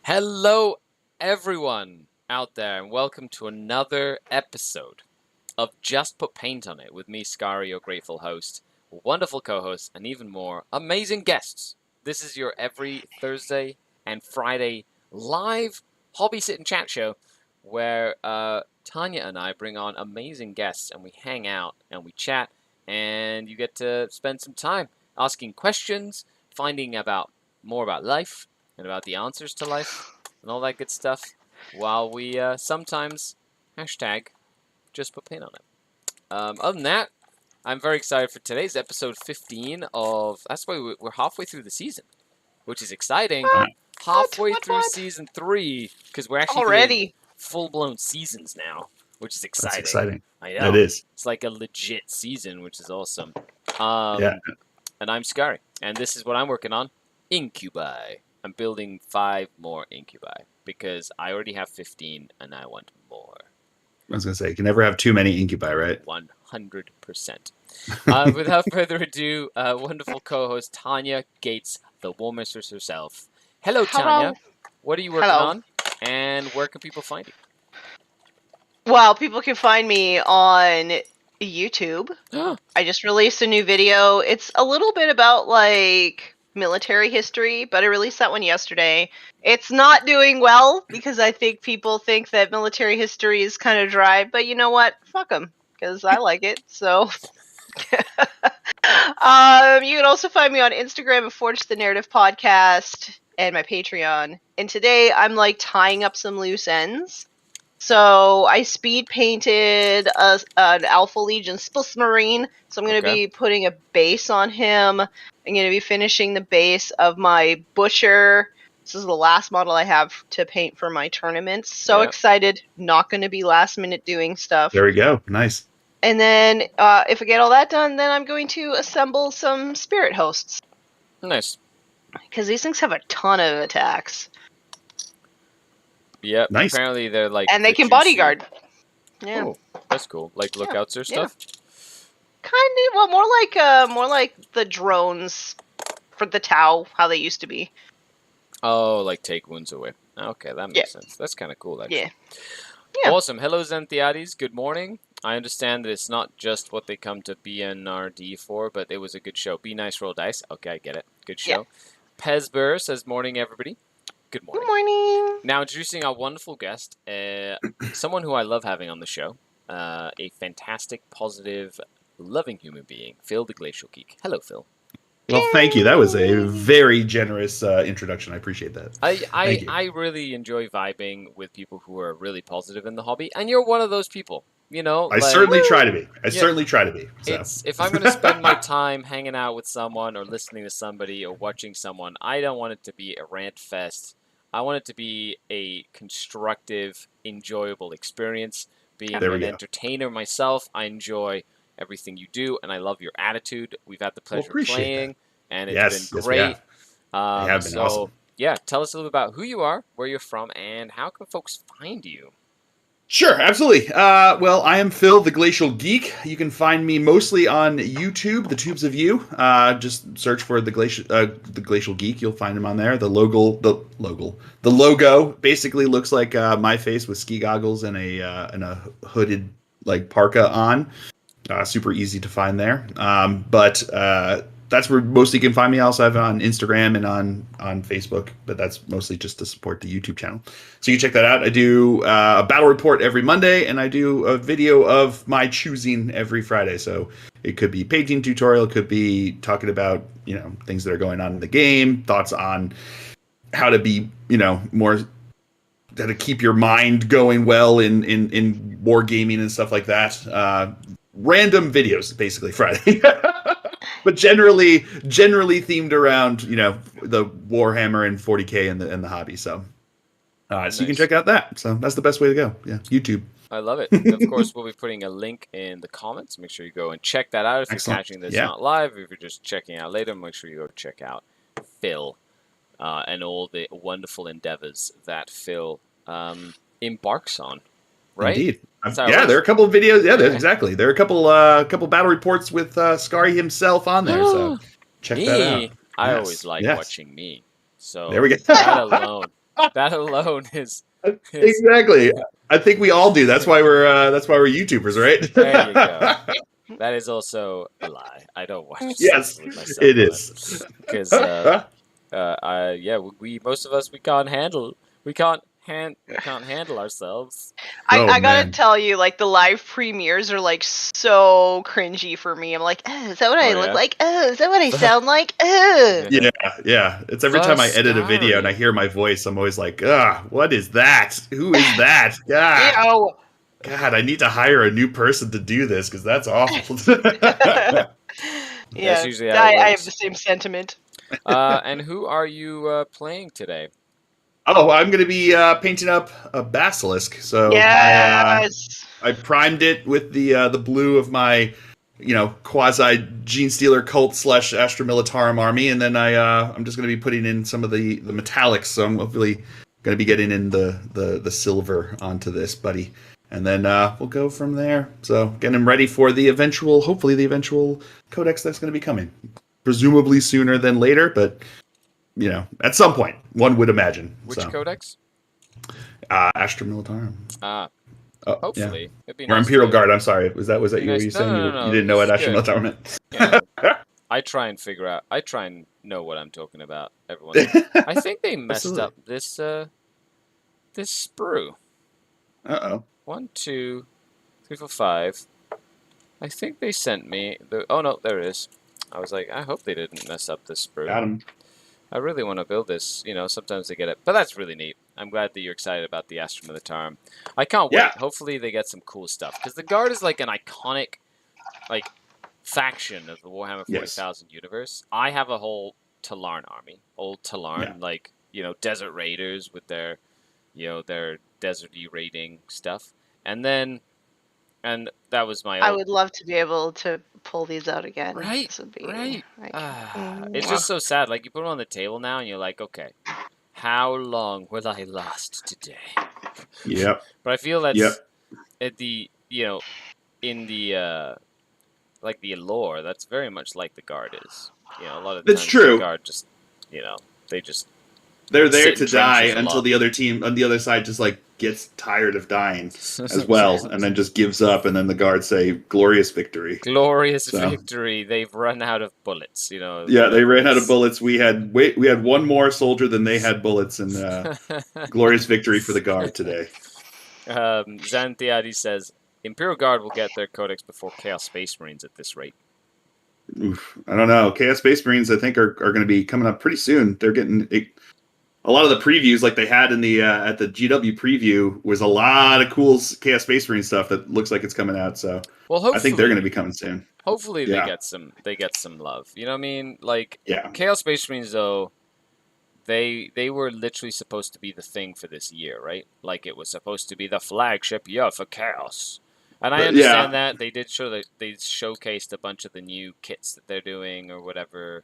Hello, everyone out there, and welcome to another episode of Just Put Paint on It with me, Skari, your grateful host, wonderful co-host, and even more amazing guests. This is your every Thursday and Friday live hobby sit and chat show where Tanya and I bring on amazing guests and we hang out and we chat and you get to spend some time asking questions, finding out more about life and about the answers to life and all that good stuff while we sometimes hashtag just put paint on it. Other than that, I'm very excited for today's episode 15 of, that's why we're halfway through the season, which is exciting. Halfway through season 3, because we're actually doing full-blown seasons now, which is exciting. That's exciting. I know. It is. It's like a legit season, which is awesome. Yeah. And I'm Skari, and this is what I'm working on, Incubi. I'm building 5 more Incubi, because I already have 15, and I want more. I was going to say, you can never have too many Incubi, right? 100%. Without further ado, wonderful co-host Tanya Gates, the War Mistress herself. Hello, Tanya. What are you working on, and where can people find you? Well, people can find me on YouTube. I just released a new video. It's a little bit about, like, military history, but I released that one yesterday. It's not doing well, because I think people think that military history is kind of dry, but you know what? Fuck them, because I like it, so... You can also find me on Instagram at Forge the Narrative Podcast and my Patreon. And today I'm like tying up some loose ends. So I speed painted an Alpha Legion Spus Marine. So I'm going to be putting a base on him. I'm going to be finishing the base of my Butcher. This is the last model I have to paint for my tournaments. So excited. Not going to be last minute doing stuff. There we go. Nice. And then, if I get all that done, then I'm going to assemble some spirit hosts. Nice. Because these things have a ton of attacks. Yep. Nice. Apparently they're like... And they can bodyguard. Yeah. Oh, that's cool. Like lookouts or stuff? Kind of. Well, more like the drones for the Tau, how they used to be. Oh, like take wounds away. Okay, that makes sense. That's kind of cool, actually. Yeah. Awesome. Hello, Xanthiades. Good morning. I understand that it's not just what they come to BNRD for, but it was a good show. Be nice, roll dice. Okay, I get it. Good show. Pezber says, morning, everybody. Good morning. Good morning. Now, introducing our wonderful guest, someone who I love having on the show, a fantastic, positive, loving human being, Phil the Glacial Geek. Hello, Phil. Well, thank you. That was a very generous introduction. I appreciate that. I really enjoy vibing with people who are really positive in the hobby, and you're one of those people. You know, I certainly try to be. Certainly try to be. So. If I'm going to spend my time hanging out with someone or listening to somebody or watching someone, I don't want it to be a rant fest. I want it to be a constructive, enjoyable experience. Being an entertainer myself, I enjoy everything you do, and I love your attitude. We've had the pleasure of playing, and it's been great. Yes, they have been awesome. Yeah, tell us a little about who you are, where you're from, and how can folks find you? Sure, absolutely. Well, I am Phil, the Glacial Geek. You can find me mostly on YouTube, the Tubes of You. Just search for the Glacial Geek. You'll find him on there. The logo basically looks like my face with ski goggles and a hooded like parka on. Super easy to find there. But that's where mostly you can find me. I also have on Instagram and on Facebook, but that's mostly just to support the YouTube channel. So you can check that out. I do a battle report every Monday, and I do a video of my choosing every Friday. So it could be painting tutorial, it could be talking about, things that are going on in the game, thoughts on how to be, more, how to keep your mind going well in wargaming and stuff like that. Random videos, basically, Friday. But generally themed around, the Warhammer and 40K and the hobby. So, so you can check out that. So that's the best way to go. Yeah, YouTube. I love it. Of course, we'll be putting a link in the comments. Make sure you go and check that out. If you're catching this not live, if you're just checking out later, make sure you go check out Phil and all the wonderful endeavors that Phil embarks on. Right? Indeed. There are a couple of videos. Yeah, exactly. There are a couple battle reports with Skari himself on there. So check that out. I always like watching me. So There we go. that alone is Exactly. I think we all do. That's why we're YouTubers, right? There you go. That is also a lie. I don't watch Yes, extensively myself. it is. Because we most of us we can't handle ourselves. I gotta Man. tell you, like, the live premieres are like so cringy for me. I'm like, oh, is that what I look yeah? like? Oh, is that what I sound like? Oh. Yeah. It's every time I edit a video and I hear my voice, I'm always like, what is that? Who is that? God, I need to hire a new person to do this because that's awful. Yeah, That's usually how it I have works. the same sentiment. And who are you playing today? Oh, I'm going to be painting up a basilisk. So Yes. I primed it with the blue of my, quasi Gene Stealer cult / Astra Militarum army, and then I'm just going to be putting in some of the metallics. So I'm hopefully going to be getting in the silver onto this, buddy, and then we'll go from there. So getting him ready for hopefully the eventual codex that's going to be coming, presumably sooner than later, but at some point, one would imagine. Which codex? Astra Militarum. Hopefully. Yeah. It'd be Or nice Imperial to- Guard, I'm sorry. Was that you nice- were saying? No, You didn't know what this is Astra good. Militarum meant? Yeah. I try and know what I'm talking about, everyone. I think they messed up this sprue. Uh-oh. 1, 2, 3, 4, 5. I think they sent me oh no, there it is. I was like, I hope they didn't mess up this sprue. Got him. I really want to build this. Sometimes they get it. But that's really neat. I'm glad that you're excited about the Astra Militarum. I can't wait. Yeah. Hopefully they get some cool stuff. Because the Guard is like an iconic faction of the Warhammer 40,000 universe. I have a whole Talarn army. Old Talarn, Desert Raiders with their, their deserty raiding stuff. And that was my I old... would love to be able to pull these out again. Right, This would be, right. like, It's just so sad. Like, you put them on the table now, and you're like, okay, how long will I last today? Yep. But I feel that's Yep. at the in the the allure, that's very much like the Guard is. A lot of That's times true. the Guard just they just They're there sit to in die trenches a until lot. the other team on the other side just gets tired of dying as well, and then just gives up, and then the Guards say glorious victory. Glorious So. victory. They've run out of bullets, Yeah, they ran out of bullets. We had one more soldier than they had bullets, and glorious victory for the Guard today. Xanthiadi says Imperial Guard will get their codex before Chaos Space Marines at this rate. Oof, I don't know. Chaos Space Marines, I think, are going to be coming up pretty soon. They're getting a lot of the previews, like they had in the at the GW preview, was a lot of cool Chaos Space Marine stuff that looks like it's coming out. So I think they're going to be coming soon. Hopefully they get some love. You know what I mean? Yeah. Chaos Space Marines though, they were literally supposed to be the thing for this year, right? Like it was supposed to be the flagship year for Chaos. And I understand that they did show that they showcased a bunch of the new kits that they're doing or whatever,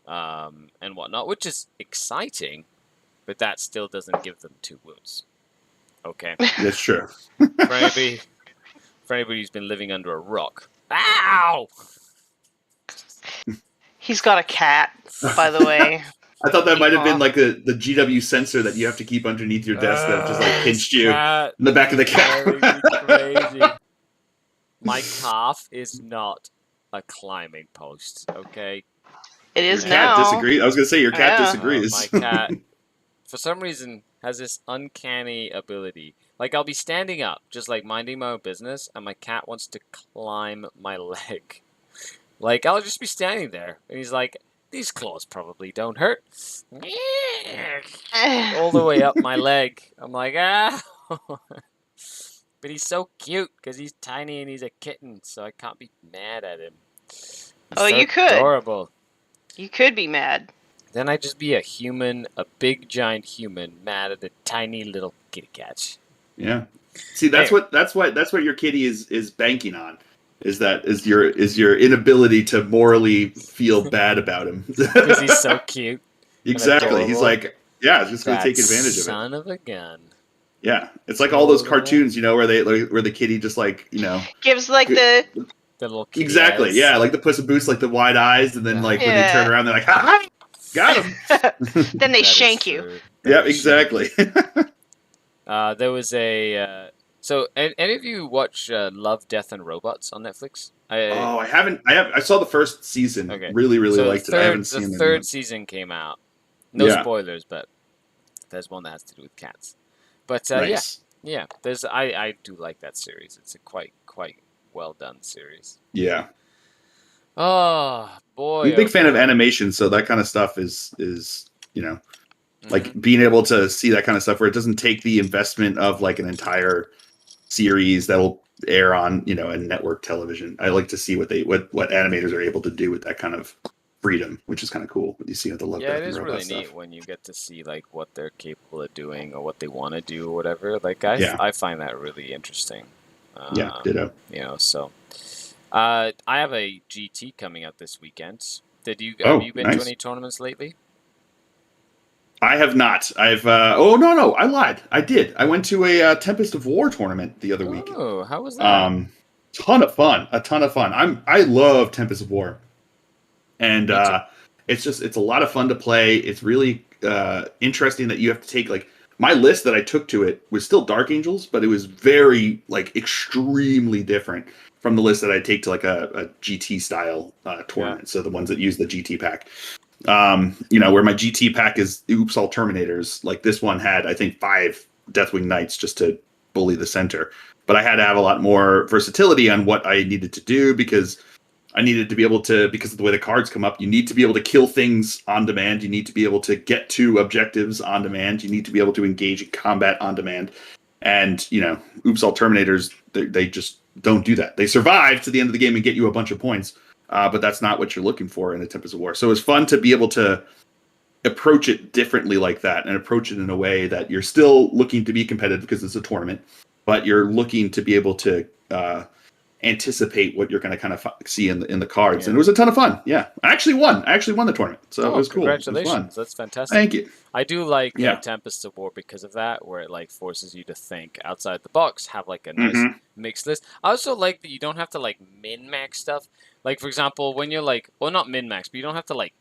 and whatnot, which is exciting, but that still doesn't give them 2 wounds. Okay. That's true. For anybody who's been living under a rock. Ow! He's got a cat, by the way. I thought that might have been like the GW sensor that you have to keep underneath your desk that just pinched you in the back of the cat. Crazy. My calf is not a climbing post, okay? It is Your cat now. disagrees. I was going to say your cat disagrees. My cat, for some reason, has this uncanny ability. Like, I'll be standing up, just minding my own business, and my cat wants to climb my leg. Like, I'll just be standing there, and he's like, these claws probably don't hurt. All the way up my leg. I'm like, ah. But he's so cute, because he's tiny and he's a kitten, so I can't be mad at him. He's you could. Adorable. You could be mad. Then I'd just be a human, a big giant human, mad at a tiny little kitty cat. Yeah. See, that's what your kitty is banking on. Is your inability to morally feel bad about him. Because he's so cute. Exactly. He's like, I'm just going to take advantage of it. Son of a gun. Yeah. It's like all those cartoons, where the kitty just gives the little kitty exactly. eyes. Yeah, like the Puss in Boots, like the wide eyes, and then when they turn around, they're like, ha! Got him. Then they That is shank you. true. Yeah, That is exactly. There was a. So, any of you watch Love, Death, and Robots on Netflix? Oh, I haven't. I saw the first season. Okay. Really, really So liked it. I haven't the seen the new third one. season came out. No Yeah. spoilers, but there's one that has to do with cats. But Nice. yeah. There's I do like that series. It's a quite well done series. Yeah. Oh I'm boy, a big oh fan of boy. animation, so that kind of stuff is Mhm. like being able to see that kind of stuff where it doesn't take the investment of like an entire series that'll air on a network television. I like to see what animators are able to do with that kind of freedom, which is kind of cool. What you see with the Love, Yeah, Death, it and is Robot really stuff. neat when you get to see like what they're capable of doing or what they want to do or whatever. Like Yeah. I find that really interesting. Yeah, ditto. So I have a GT coming up this weekend. Have Oh, you been to nice. any tournaments lately? I have not. I've oh no, I lied. I did. I went to a Tempest of War tournament the other week. Oh, how was that? Ton of fun. A ton of fun. I love Tempest of War. And Me too. it's a lot of fun to play. It's really interesting that you have to take like my list that I took to it was still Dark Angels, but it was very like extremely different from the list that I take to like a GT style tournament. So the ones that use the GT pack. Where my GT pack is oops all Terminators. Like this one had I think 5 Deathwing Knights just to bully the center. But I had to have a lot more versatility on what I needed to do because I needed to be able to, because of the way the cards come up, you need to be able to kill things on demand. You need to be able to get to objectives on demand. You need to be able to engage in combat on demand. And, oops, all Terminators, they just don't do that. They survive to the end of the game and get you a bunch of points. But that's not what you're looking for in a Tempest of War. So it's fun to be able to approach it differently like that and approach it in a way that you're still looking to be competitive because it's a tournament, but you're looking to be able to anticipate what you're going to kind of see in the cards. Yeah. And it was a ton of fun. Yeah. I actually won the tournament. So it was cool. Congratulations. It was fun. That's fantastic. Thank you. I do like Yeah. Tempest of War because of that, where it like forces you to think outside the box, have like a nice mixed list. I also like that you don't have to like min-max stuff. Like for example, when you're like, well, not min-max, but you don't have to like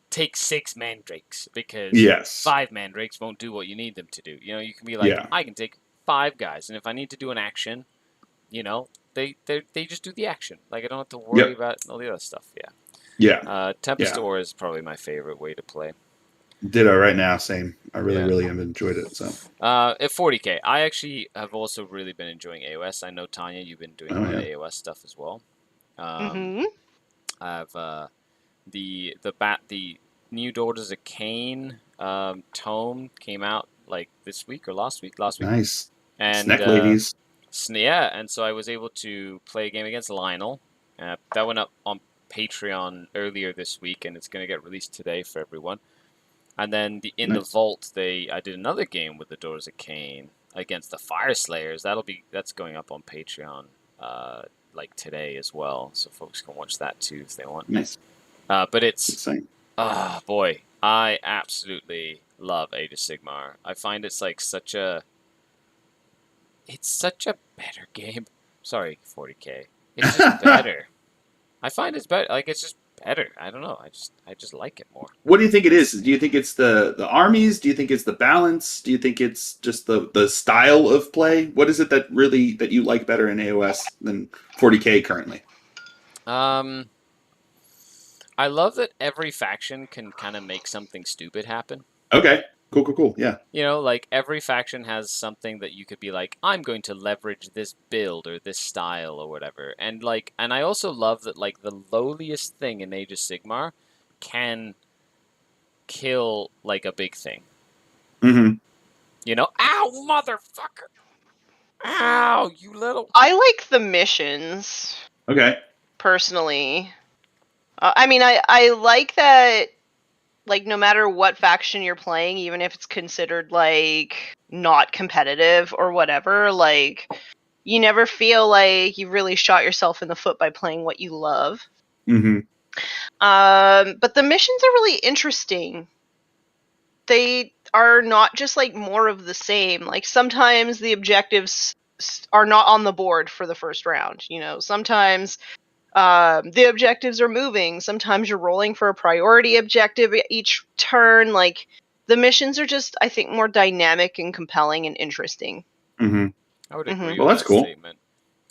take 6 mandrakes because Yes. 5 mandrakes won't do what you need them to do. You can be like, Yeah. I can take 5 guys, and if I need to do an action, they just do the action. Like I don't have to worry about all the other stuff. Yeah. Yeah. Tempest of War is probably my favorite way to play. Ditto right now. Same. I really have enjoyed it. So at 40k, I actually have also really been enjoying AOS. I know Tanya, you've been doing a lot of AOS stuff as well. I have the New Daughters of Cain tome came out like this week or last week. nice. And Snack ladies. Yeah, and so I was able to play a game against Lionel. That went up on Patreon earlier this week, and it's going to get released today for everyone. And then in the vault, I did another game with the Daughters of Cain against the Fire Slayers. That's going up on Patreon like today as well, so folks can watch that too if they want. Nice. But it's insane. Boy, I absolutely love Age of Sigmar. I find it's like such a better game. Sorry, 40k. It's just better. I find it's better. Like it's just better. I don't know. I just like it more. What do you think it is? Do you think it's the armies? Do you think it's the balance? Do you think it's just the style of play? What is it that you like better in AOS than 40k currently? I love that every faction can kind of make something stupid happen. Okay. Cool. Yeah. Like every faction has something that you could be like, I'm going to leverage this build or this style or whatever. And I also love that like the lowliest thing in Age of Sigmar can kill like a big thing. Mm-hmm. Ow, motherfucker! Ow, you little. I like the missions. Okay. Personally, I like that. Like, no matter what faction you're playing, even if it's considered, like, not competitive or whatever, like, you never feel like you've really shot yourself in the foot by playing what you love. Mm-hmm. But the missions are really interesting. They are not just, like, more of the same. Like, sometimes the objectives are not on the board for the first round, Sometimes The objectives are moving. Sometimes you're rolling for a priority objective each turn. Like, the missions are just, I think, more dynamic and compelling and interesting. Mm-hmm. I would Mhm. agree Well, with that's that cool. statement.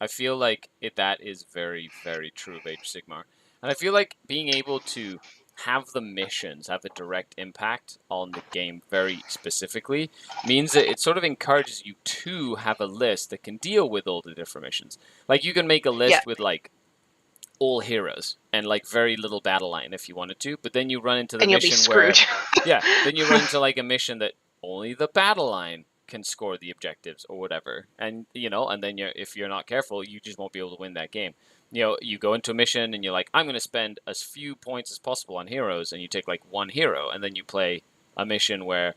I feel like that is very, very true of Age of Sigmar. And I feel like being able to have the missions have a direct impact on the game very specifically means that it sort of encourages you to have a list that can deal with all the different missions. Like, you can make a list Yeah. with, like, all heroes and, like, very little battle line if you wanted to, but then you run into the And you'll be mission where... screwed. Yeah, then you run into, like, a mission that only the battle line can score the objectives or whatever, and and then if you're not careful, you just won't be able to win that game. You go into a mission and you're like, I'm going to spend as few points as possible on heroes, and you take like one hero, and then you play a mission where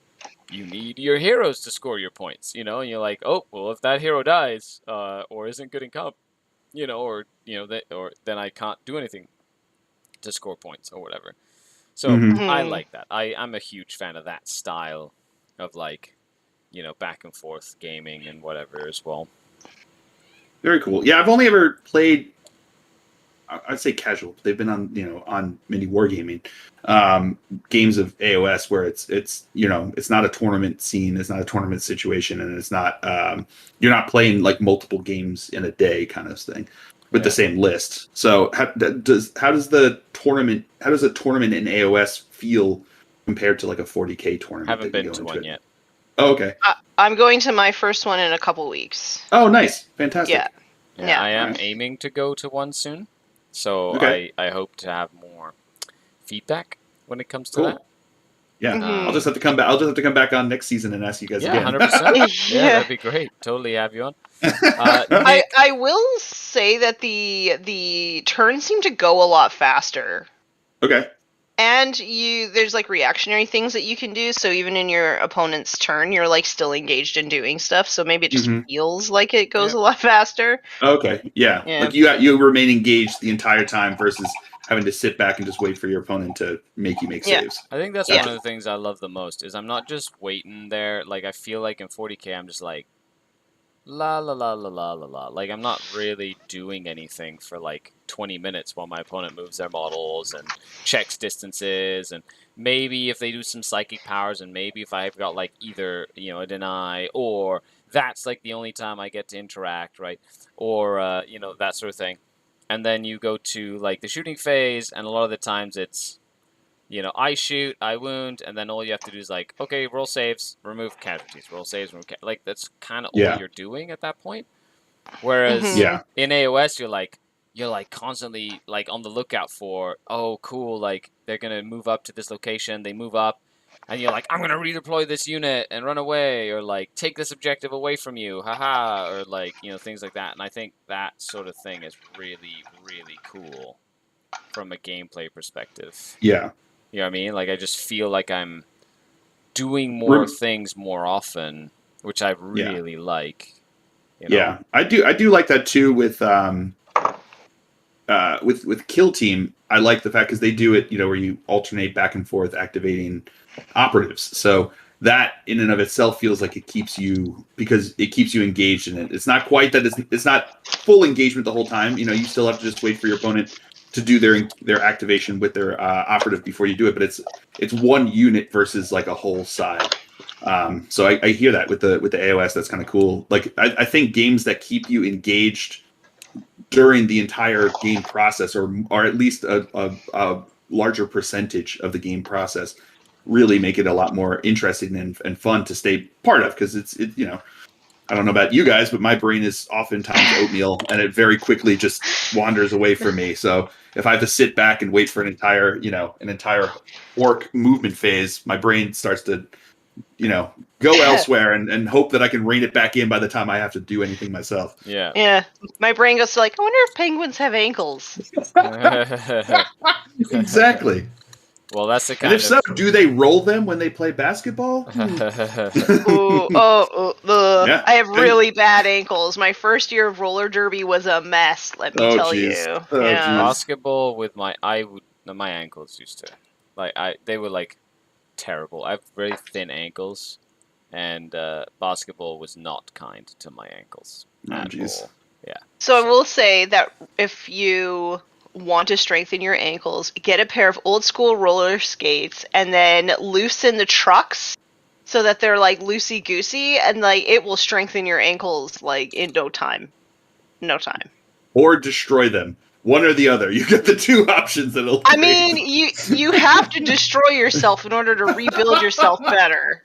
you need your heroes to score your points, and you're like, oh well, if that hero dies or isn't good in comp, or then I can't do anything to score points or whatever. So Mhm. I Mhm. like that. I'm a huge fan of that style of, like, back and forth gaming and whatever as well. Very cool. Yeah, I've only ever played. I'd say casual. They've been on on mini wargaming games of AOS where it's not a tournament scene, it's not a tournament situation, and it's not you're not playing like multiple games in a day kind of thing with the same list. So how does a tournament in AOS feel compared to like a 40K tournament? Haven't been to one yet. Oh, okay. I'm going to my first one in a couple weeks. Oh, nice, fantastic. Yeah. I am Alright. aiming to go to one soon, so Okay. I hope to have more feedback when it comes to Cool. that. Yeah, Mhm. I'll just have to come back. I'll just have to come back on next season and ask you guys Yeah, again. 100%. Yeah, Yeah. that'd be great. Totally have you on. I will say that the turns seem to go a lot faster. Okay. And there's like reactionary things that you can do, so even in your opponent's turn, you're like still engaged in doing stuff. So maybe it just Mhm. feels like it goes Yeah. a lot faster. Okay. Yeah. Yeah. Like you remain engaged the entire time versus having to sit back and just wait for your opponent to make you make Yeah. saves. I think that's Yeah. one of the things I love the most is I'm not just waiting there. Like, I feel like in 40K I'm just like la la la la la la la. Like, I'm not really doing anything for like 20 minutes while my opponent moves their models and checks distances, and maybe if they do some psychic powers, and maybe if I've got like either a deny, or that's like the only time I get to interact, right? Or that sort of thing. And then you go to like the shooting phase, and a lot of the times it's I shoot, I wound, and then all you have to do is like, okay, roll saves, remove casualties, roll saves, remove like that's kind of all Yeah. you're doing at that point. Whereas Mhm. Yeah. in AOS, you're like constantly like on the lookout for, oh cool, like they're gonna move up to this location, they move up, and you're like, I'm gonna redeploy this unit and run away, or like take this objective away from you, haha, or like things like that. And I think that sort of thing is really, really cool from a gameplay perspective. Yeah. You know what I mean? Like, I just feel like I'm doing more Rem- things more often, which I really like. Yeah. I do like that too with Kill Team. I like the fact because they do it, where you alternate back and forth activating operatives. So that in and of itself feels like it keeps you engaged in it. It's not quite that it's not full engagement the whole time. You still have to just wait for your opponent to do their activation with their operative before you do it. But it's one unit versus like a whole side. So I hear that with the AOS. That's kind of cool. Like I think games that keep you engaged during the entire game process, or at least a larger percentage of the game process, really make it a lot more interesting and fun to stay part of, because I don't know about you guys, but my brain is oftentimes oatmeal, and it very quickly just wanders away from me. So if I have to sit back and wait for an entire orc movement phase, my brain starts to go elsewhere and hope that I can rein it back in by the time I have to do anything myself. Yeah. Yeah. My brain goes to like, I wonder if penguins have ankles. Exactly. Well, that's the And kind if so, do they roll them when they play basketball? Ooh, Yeah. I have really bad ankles. My first year of roller derby was a mess, let me tell geez. you. Oh, Yeah. geez. Basketball with my ankles used to they were like terrible. I have very thin ankles, and basketball was not kind to my ankles Oh, at geez. all. Yeah. So I will say that if you want to strengthen your ankles, get a pair of old school roller skates and then loosen the trucks so that they're like loosey goosey, and like it will strengthen your ankles like in no time. No time. Or destroy them. One or the other. You get the two options that'll. I mean, you have to destroy yourself in order to rebuild yourself better.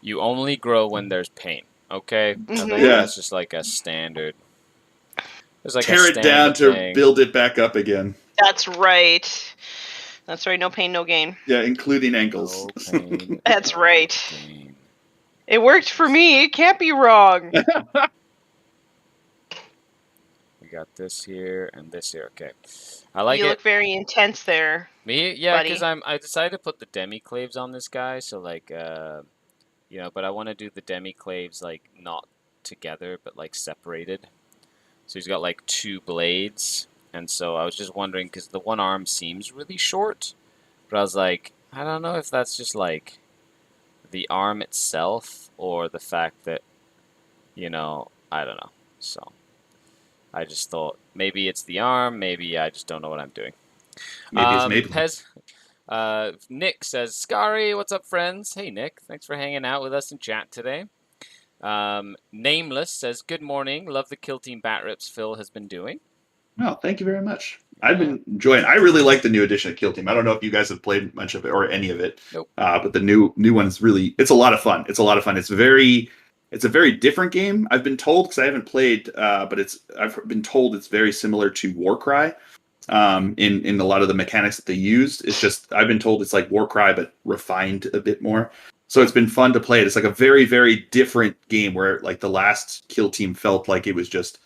You only grow when there's pain. Okay, I think Yeah. that's just like a standard. There's like Tear a it down standard to thing. build it back up again. That's right. That's right. No pain, no gain. Yeah, including ankles. No pain, That's no right. gain. It worked for me. It can't be wrong. We got this here and this here. Okay, I like You it. look very intense there. Me, yeah, buddy. because I decided to put the demi-claves on this guy, so like you know, but I want to do the demi-claves like not together, but like separated. So he's got like 2 blades, and so I was just wondering because the one arm seems really short, but I was like, I don't know if that's just like the arm itself or the fact that, you know, I don't know. So I just thought maybe it's the arm, maybe I just don't know what I'm doing. Maybe. Nick says, Skari, what's up, friends? Hey, Nick. Thanks for hanging out with us in chat today. Nameless says, good morning. Love the Kill Team Bat Rips Phil has been doing. Oh, thank you very much. I've been enjoying. I really like the new edition of Kill Team. I don't know if you guys have played much of it or any of it. Nope. But the new one is really. It's a lot of fun. It's a a very different game. I've been told because I haven't played, but I've been told it's very similar to Warcry. In a lot of the mechanics that they used, it's just I've been told it's like Warcry but refined a bit more. So it's been fun to play it. It's like a very, very different game where like the last Kill Team felt like it was just,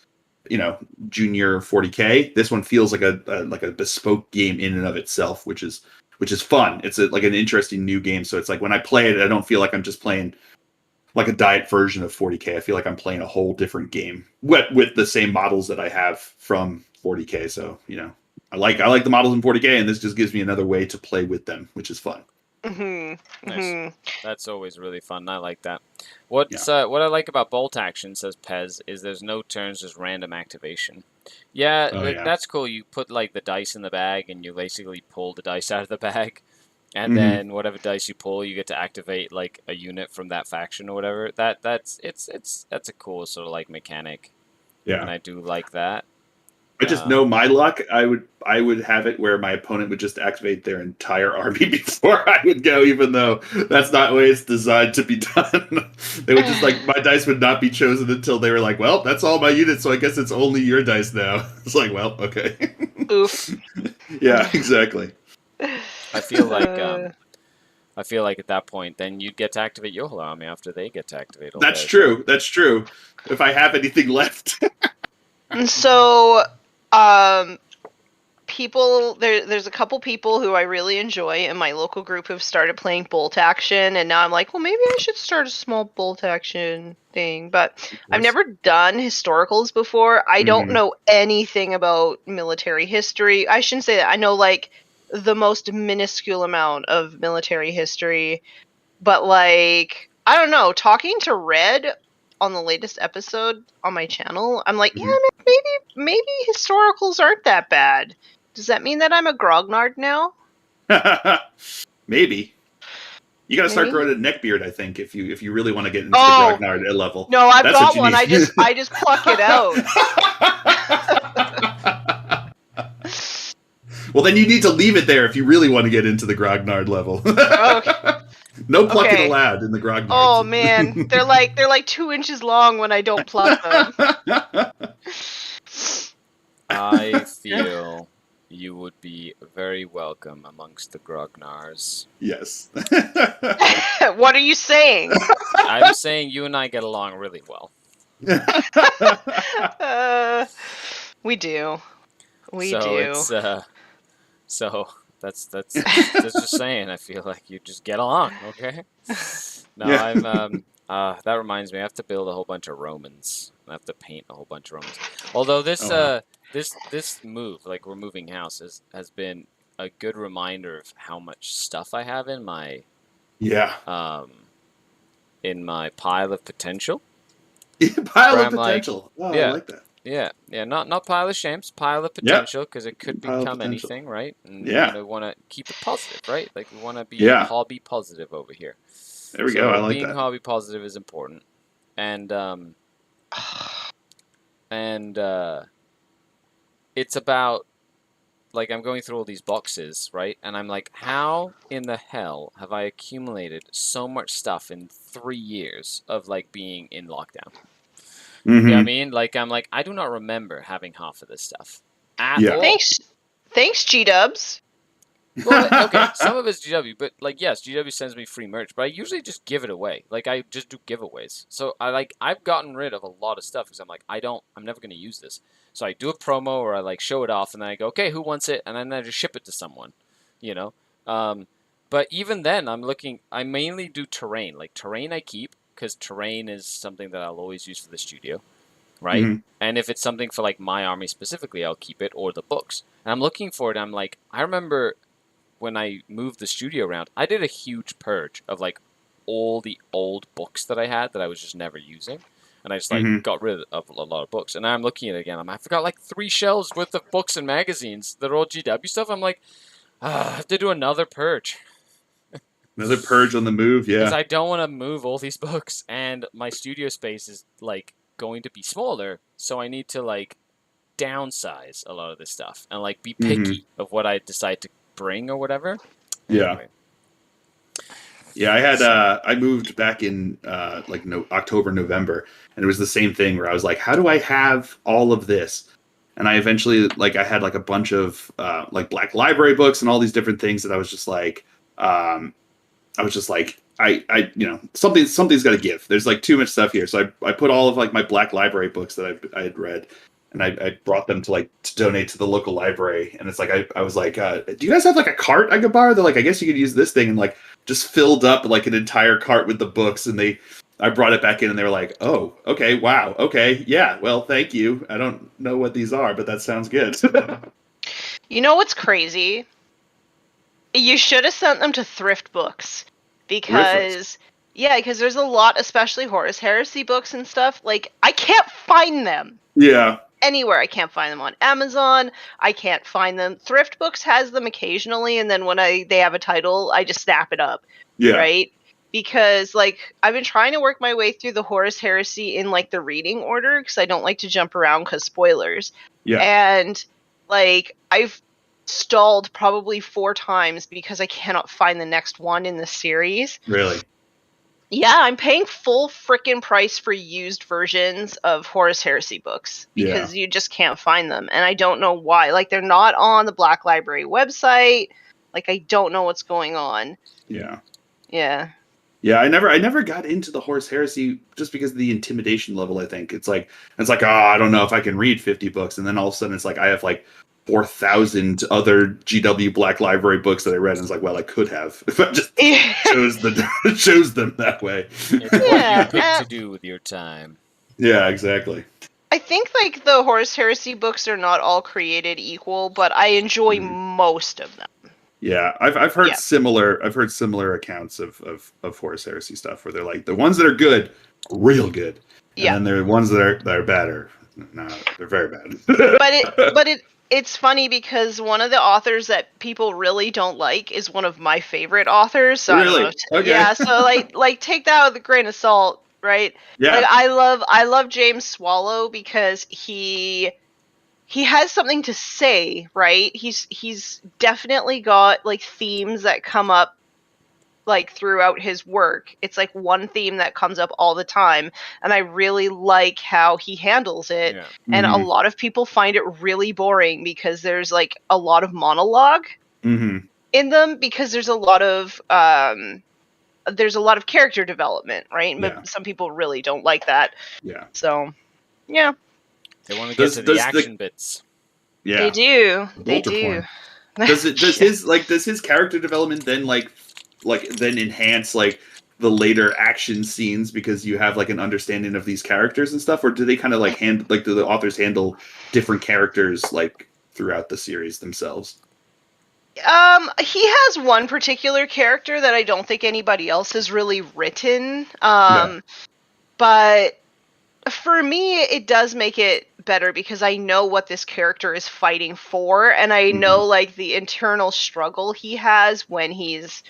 you know, junior 40K. This one feels like a bespoke game in and of itself, which is fun. It's like an interesting new game. So it's like when I play it, I don't feel like I'm just playing like a diet version of 40K. I feel like I'm playing a whole different game with the same models that I have from 40K. So, you know, I like the models in 40K, and this just gives me another way to play with them, which is fun. Mm-hmm. Nice. Mm-hmm. That's always really fun. I like that. What I like about bolt action, says Pez, is there's no turns, just random activation. Yeah, that's cool. You put like the dice in the bag, and you basically pull the dice out of the bag, and then whatever dice you pull, you get to activate like a unit from that faction or whatever. That's a cool sort of like mechanic. Yeah, and I do like that. I just know my luck. I would have it where my opponent would just activate their entire army before I would go, even though that's not the way it's designed to be done. They would just like my dice would not be chosen until they were like, well, that's all my units, so I guess it's only your dice now. It's like, well, okay. Oof. Yeah, exactly. I feel like at that point, then you'd get to activate your whole army after they get to activate all That's theirs. true. That's true. If I have anything left. So, there's a couple people who I really enjoy in my local group who've started playing bolt action, and now I'm like, well, maybe I should start a small bolt action thing. But I've never done historicals before. I don't know anything about military history. I shouldn't say that. I know like the most minuscule amount of military history, but like I don't know. Talking to Red on the latest episode on my channel, I'm like, yeah, man, maybe historicals aren't that bad. Does that mean that I'm a grognard now? Maybe. You gotta start growing a neck beard, I think, if you really want to get into the grognard level. No, I've got one. I just pluck it out. Well, then you need to leave it there if you really want to get into the grognard level. Okay. No plucking allowed in the grognard. Oh man, they're like 2 inches long when I don't pluck them. I feel you would be very welcome amongst the grognars. Yes. What are you saying? I'm saying you and I get along really well. We do. We do. So that's just saying. I feel like you just get along, okay? No, yeah. That reminds me. I have to build a whole bunch of Romans. I have to paint a whole bunch of Romans. Although this move, like we're moving houses, has been a good reminder of how much stuff I have in my in my pile of potential. Pile of potential. Like, I like that. Yeah, not pile of shames, pile of Yeah. potential, because it could Pile of become potential. anything, right? And Yeah. we want to keep it positive, right? Like we want to be Yeah. hobby positive over here. There we go. I like being that. hobby positive is important, and it's about like I'm going through all these boxes, right? And I'm like, how in the hell have I accumulated so much stuff in 3 years of like being in lockdown? You know what I mean? Like I'm like, I do not remember having half of this stuff at Yeah. all. Thanks, G-dubs. Well, okay, some of it's GW, but like yes, GW sends me free merch, but I usually just give it away. Like I just do giveaways. So I've gotten rid of a lot of stuff because I'm like I'm never gonna use this. So I do a promo or I like show it off and then I go, okay, who wants it? And then I just ship it to someone, you know. But even then, I mainly do terrain. Like terrain, I keep because terrain is something that I'll always use for the studio, right? Mhm. And if it's something for like my army specifically, I'll keep it or the books. And I'm looking for it. I'm like, I remember when I moved the studio around, I did a huge purge of like all the old books that I had that I was just never using. And I just like got rid of a lot of books. And now I'm looking at it again. I forgot like 3 shelves worth of books and magazines that are all GW stuff. I'm like, I have to do another purge. Another purge on the move, Because yeah. I don't want to move all these books. And my studio space is like going to be smaller. So I need to like downsize a lot of this stuff and like be picky of what I decide to bring or whatever. Yeah. Anyway. Yeah, I moved back in October, November, and it was the same thing where I was like, how do I have all of this? And I eventually I had like a bunch of like Black Library books and all these different things that I was just like I something's got to give. There's like too much stuff here, so I put all of like my Black Library books that I had read, and I brought them to donate to the local library. And it's like I was like, do you guys have like a cart I could borrow? They're like, I guess you could use this thing, and like just filled up like an entire cart with the books. And I brought it back in, and they were like, oh, okay, wow, okay, yeah, well, thank you. I don't know what these are, but that sounds good. You know what's crazy? You should have sent them to thrift books because there's a lot, especially Horus Heresy books and stuff. Like I can't find them. Yeah. Anywhere. I can't find them on Amazon. I can't find them. Thrift Books has them occasionally, and then when they have a title, I just snap it up. Yeah. Right? Because like I've been trying to work my way through the Horus Heresy in like the reading order because I don't like to jump around because spoilers. Yeah. And like I've stalled probably 4 times because I cannot find the next one in the series. Really? Yeah, I'm paying full frickin' price for used versions of Horus Heresy books because you just can't find them, and I don't know why. Like they're not on the Black Library website. Like I don't know what's going on. Yeah. Yeah. Yeah, I never got into the Horus Heresy just because of the intimidation level. I think it's like I don't know if I can read 50 books, and then all of a sudden it's like I have like 4,000 other GW Black Library books that I read, and it's like, well, I could have if I just chose them that way. It's what you pick to do with your time. Yeah, exactly. I think like the Horus Heresy books are not all created equal, but I enjoy most of them. Yeah, I've heard similar accounts of Horus Heresy stuff where they're like the ones that are good, real good, and then there are ones that are bad, they're very bad. It's funny because one of the authors that people really don't like is one of my favorite authors. So really? I don't know Okay. Yeah, so like take that with a grain of salt, right? Yeah. Like I love James Swallow because he has something to say, right? He's definitely got like themes that come up like throughout his work. It's like one theme that comes up all the time, and I really like how he handles it. Yeah. And a lot of people find it really boring because there's like a lot of monologue in them because there's a lot of character development, right? But some people really don't like that. Yeah. So, yeah. They want to get to the action bits. Yeah. They do. They do. Does his character development then then enhance like the later action scenes because you have like an understanding of these characters and stuff, or do they kind of do the authors handle different characters like throughout the series themselves? He has one particular character that I don't think anybody else has really written. But for me, it does make it better because I know what this character is fighting for, and I know like the internal struggle he has when he's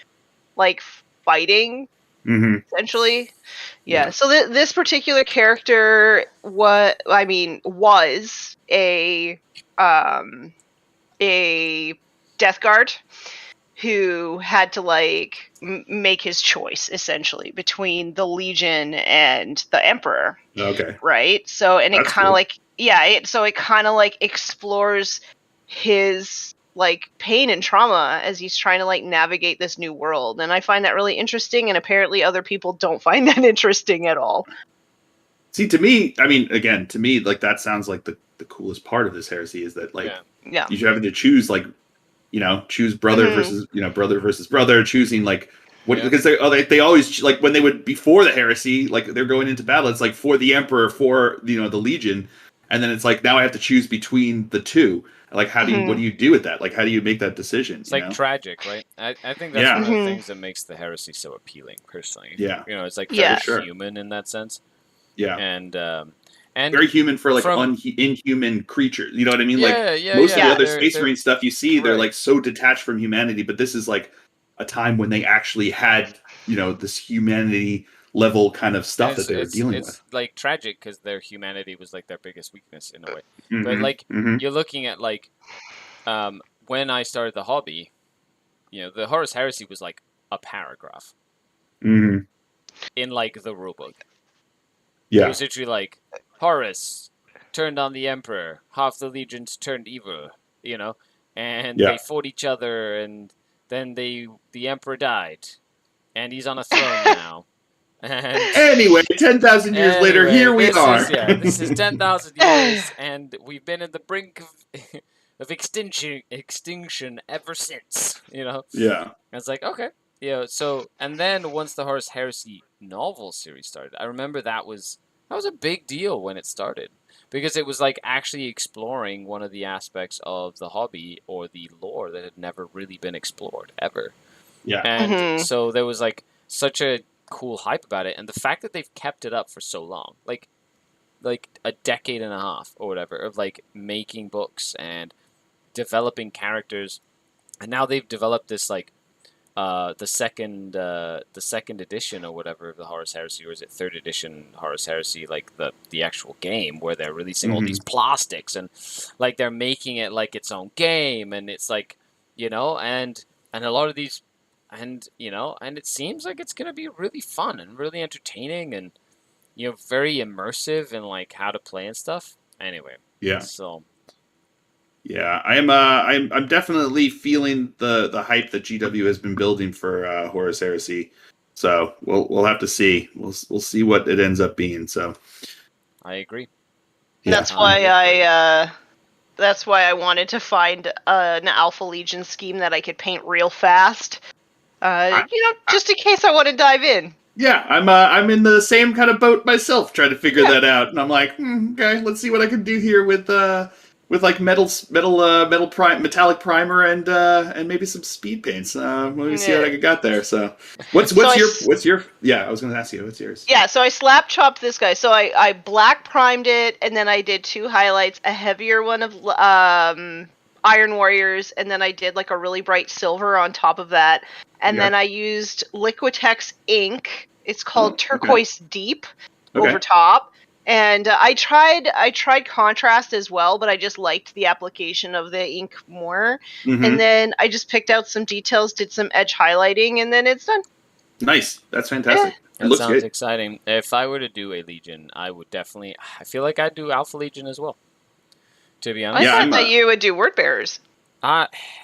like fighting, essentially. Yeah. So this particular character, was a Death Guard who had to like make his choice essentially between the Legion and the Emperor. Okay. Right. So and it That's kind of cool. like it kind of like explores his like pain and trauma as he's trying to like navigate this new world, and I find that really interesting. And apparently, other people don't find that interesting at all. See, to me, I mean, again, to me, like that sounds like the coolest part of this heresy is that like you're having to choose like, choose brother versus brother versus brother, choosing like what because they always like when they would before the heresy, like they're going into battle, it's like for the Emperor, for the Legion, and then it's like now I have to choose between the two. Like how do you what do you do with that? Like how do you make that decision? It's like tragic, right? I think that's one of the things that makes the heresy so appealing, personally. Yeah. It's like very human in that sense. Yeah. And very human for like inhuman creatures. You know what I mean? Like most of the other Space Marine stuff you see, they're like so detached from humanity, but this is like a time when they actually had, this humanity level kind of stuff that they were dealing with. It's like tragic because their humanity was like their biggest weakness in a way. But like you're looking at like when I started the hobby, the Horus Heresy was like a paragraph in like the rulebook. Yeah. It was literally like Horus turned on the Emperor, half the legions turned evil, and they fought each other, and then the Emperor died, and he's on a throne now. And anyway, 10,000 years later, here we are. This is 10,000 years, and we've been at the brink of extinction ever since. Yeah. And it's like, okay. So, and then once the Horus Heresy novel series started, I remember that was a big deal when it started, because it was like actually exploring one of the aspects of the hobby or the lore that had never really been explored ever. Yeah. And so there was like such a cool hype about it, and the fact that they've kept it up for so long, like a decade and a half or whatever, of like making books and developing characters, and now they've developed this like the second edition or whatever of the Horus Heresy, or is it third edition Horus Heresy, like the actual game where they're releasing all these plastics and like they're making it like its own game, and it's like and a lot of these and it seems like it's gonna be really fun and really entertaining and very immersive in like how to play and stuff. Anyway, so. Yeah, I'm definitely feeling the hype that GW has been building for Horus Heresy. So we'll have to see. We'll see what it ends up being. So I agree. Yeah. That's why I wanted to find an Alpha Legion scheme that I could paint real fast. Just in case I want to dive in. Yeah, I'm in the same kind of boat myself, trying to figure that out, and I'm like, okay, let's see what I can do here with like metallic primer and maybe some speed paints. Let me see what I got there. So what's your yeah, I was going to ask you, what's yours? Yeah, so I slap chopped this guy. So I black primed it, and then I did 2 highlights, a heavier one of Iron Warriors, and then I did like a really bright silver on top of that. And then I used Liquitex ink. It's called Turquoise Deep over top. And I tried contrast as well, but I just liked the application of the ink more. And then I just picked out some details, did some edge highlighting, and then it's done. Nice. That's fantastic. Yeah. That sounds exciting. If I were to do a Legion, I would definitely... I feel like I'd do Alpha Legion as well, to be honest. I thought that you would do Word Bearers.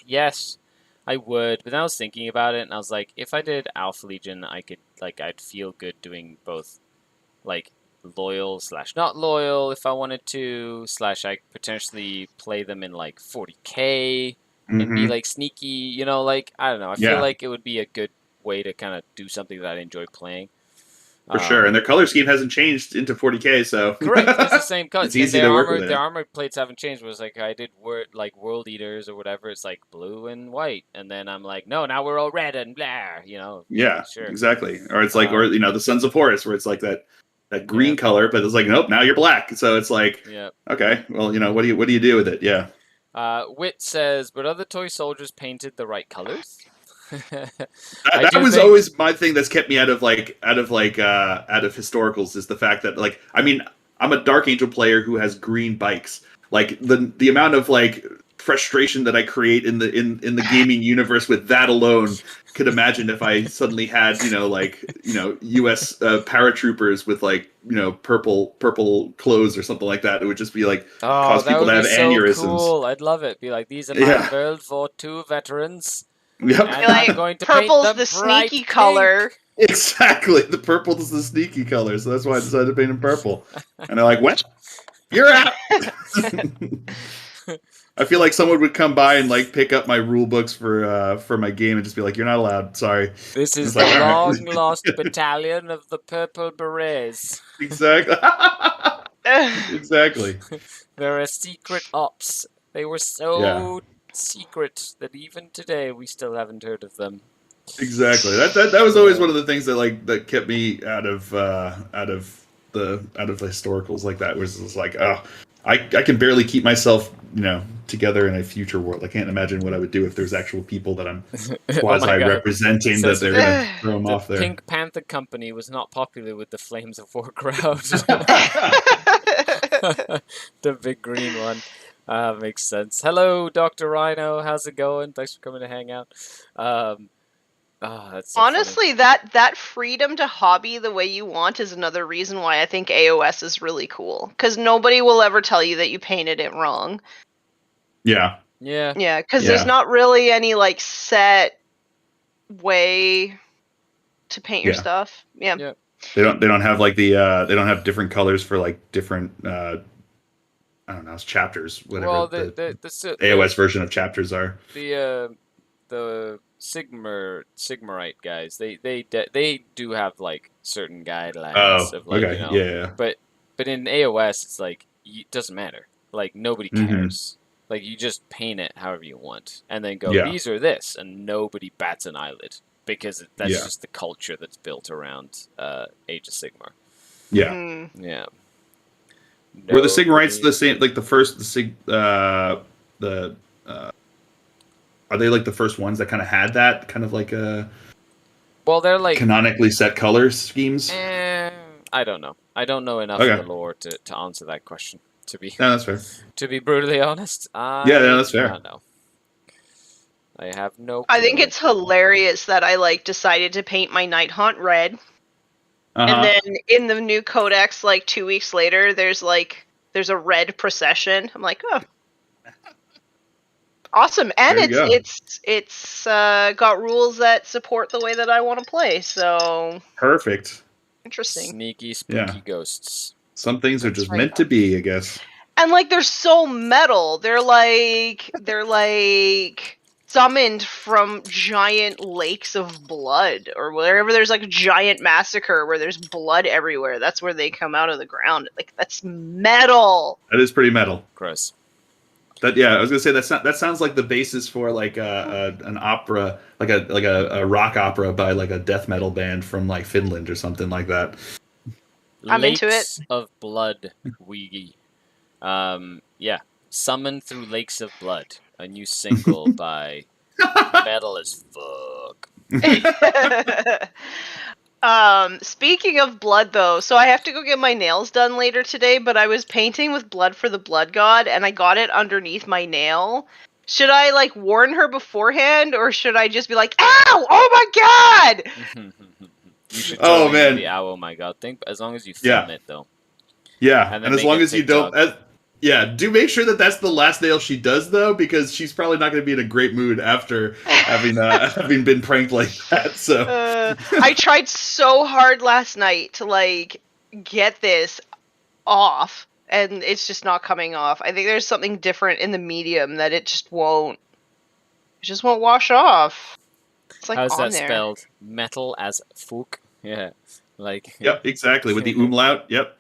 Yes, I would. But then I was thinking about it, and I was like, if I did Alpha Legion, I'd feel good doing both, like, loyal / not loyal if I wanted to / I potentially play them in like 40k and be like sneaky, like I don't know. I feel like it would be a good way to kind of do something that I enjoy playing. For sure, and their color scheme hasn't changed into 40k, so correct. It's the same color. It's easy to work with. Their armor plates haven't changed. It was like I did World Eaters or whatever. It's like blue and white, and then I'm like, no, now we're all red and blah. Yeah, sure. Exactly. Or it's like, the Sons of Horus, where it's like that that green color, but it's like, nope, now you're black. So it's like, Yeah. okay, well, what do you do with it? Yeah. Wit says, but other toy soldiers painted the right colors? That was always my thing that's kept me out of historicals, is the fact that, like, I mean, I'm a Dark Angel player who has green bikes. Like, the amount of like frustration that I create in the gaming universe with that alone, could imagine if I suddenly had US paratroopers with purple clothes or something like that. It would just be like cause that people would to have be so aneurysms. cool. I'd love it. Be like, these are my World War II veterans. Yep. And I'm going to paint purple's them the bright sneaky pink. color. Exactly. The purple is the sneaky color, so that's why I decided to paint him purple. And they're like, "What? You're out." I feel like someone would come by and like pick up my rule books for my game and just be like, "You're not allowed. Sorry." This is It's the like, all right. long lost battalion of the Purple Berets. Exactly. Exactly. They're a secret ops. They were so secret that even today we still haven't heard of them. Exactly. That was always one of the things that kept me out of historicals like that. Was just like, oh, I can barely keep myself together in a future world. I can't imagine what I would do if there's actual people that I'm quasi representing that they're gonna throw them off there. Pink Panther Company was not popular with the Flames of War crowd. The big green one. Makes sense. Hello, Dr. Rhino. How's it going? Thanks for coming to hang out. That's so honestly funny. that freedom to hobby the way you want is another reason why I think AOS is really cool, because nobody will ever tell you that you painted it wrong. Yeah, because there's not really any like set way to paint your stuff. Yeah. They don't have like they don't have different colors for like different I don't know, chapters, whatever. Well, the AOS AOS version of chapters are. The Sigmarite guys, they do have like certain guidelines of like, yeah. But in AOS it's like it doesn't matter. Like nobody cares. Like you just paint it however you want and then go, these are this, and nobody bats an eyelid because that's just the culture that's built around Age of Sigmar. Yeah. Yeah. Were the Sigmarites the same? Like the first, are they like the first ones that kind of had that kind of like a? Well, they're like canonically set color schemes. I don't know. I don't know enough of the lore to answer that question. That's fair. To be brutally honest, that's fair. I don't know. I have no clue. I think it's hilarious that I like decided to paint my Nighthaunt red. And then in the new codex, like 2 weeks later, there's a red procession. I'm like, oh, awesome! And it's got rules that support the way that I want to play. So perfect. Interesting. Sneaky, spooky ghosts. Some things are just meant to be, I guess. And like they're so metal. They're like summoned from giant lakes of blood, or wherever there's like a giant massacre where there's blood everywhere. That's where they come out of the ground. Like that's metal. That is pretty metal. Gross. I was gonna say that sounds like the basis for like an opera, like a rock opera by like a death metal band from like Finland or something like that. I'm Lakes into it. of Blood, Wee. Summon Through Lakes of Blood, a new single by Metal as Fuck. Speaking of blood, though, so I have to go get my nails done later today, but I was painting with blood for the blood god, and I got it underneath my nail. Should I, like, warn her beforehand, or should I just be like, ow! Oh my god! You should totally do the ow, oh my god thing, as long as you film it, though. Yeah, and as long as you don't... do make sure that that's the last nail she does, though, because she's probably not going to be in a great mood after having been pranked like that. So I tried so hard last night to like get this off, and it's just not coming off. I think there's something different in the medium that it just won't wash off. It's like how's on that there. spelled? Metal as fuck. Yeah, like. Yep, exactly with the umlaut. Yep.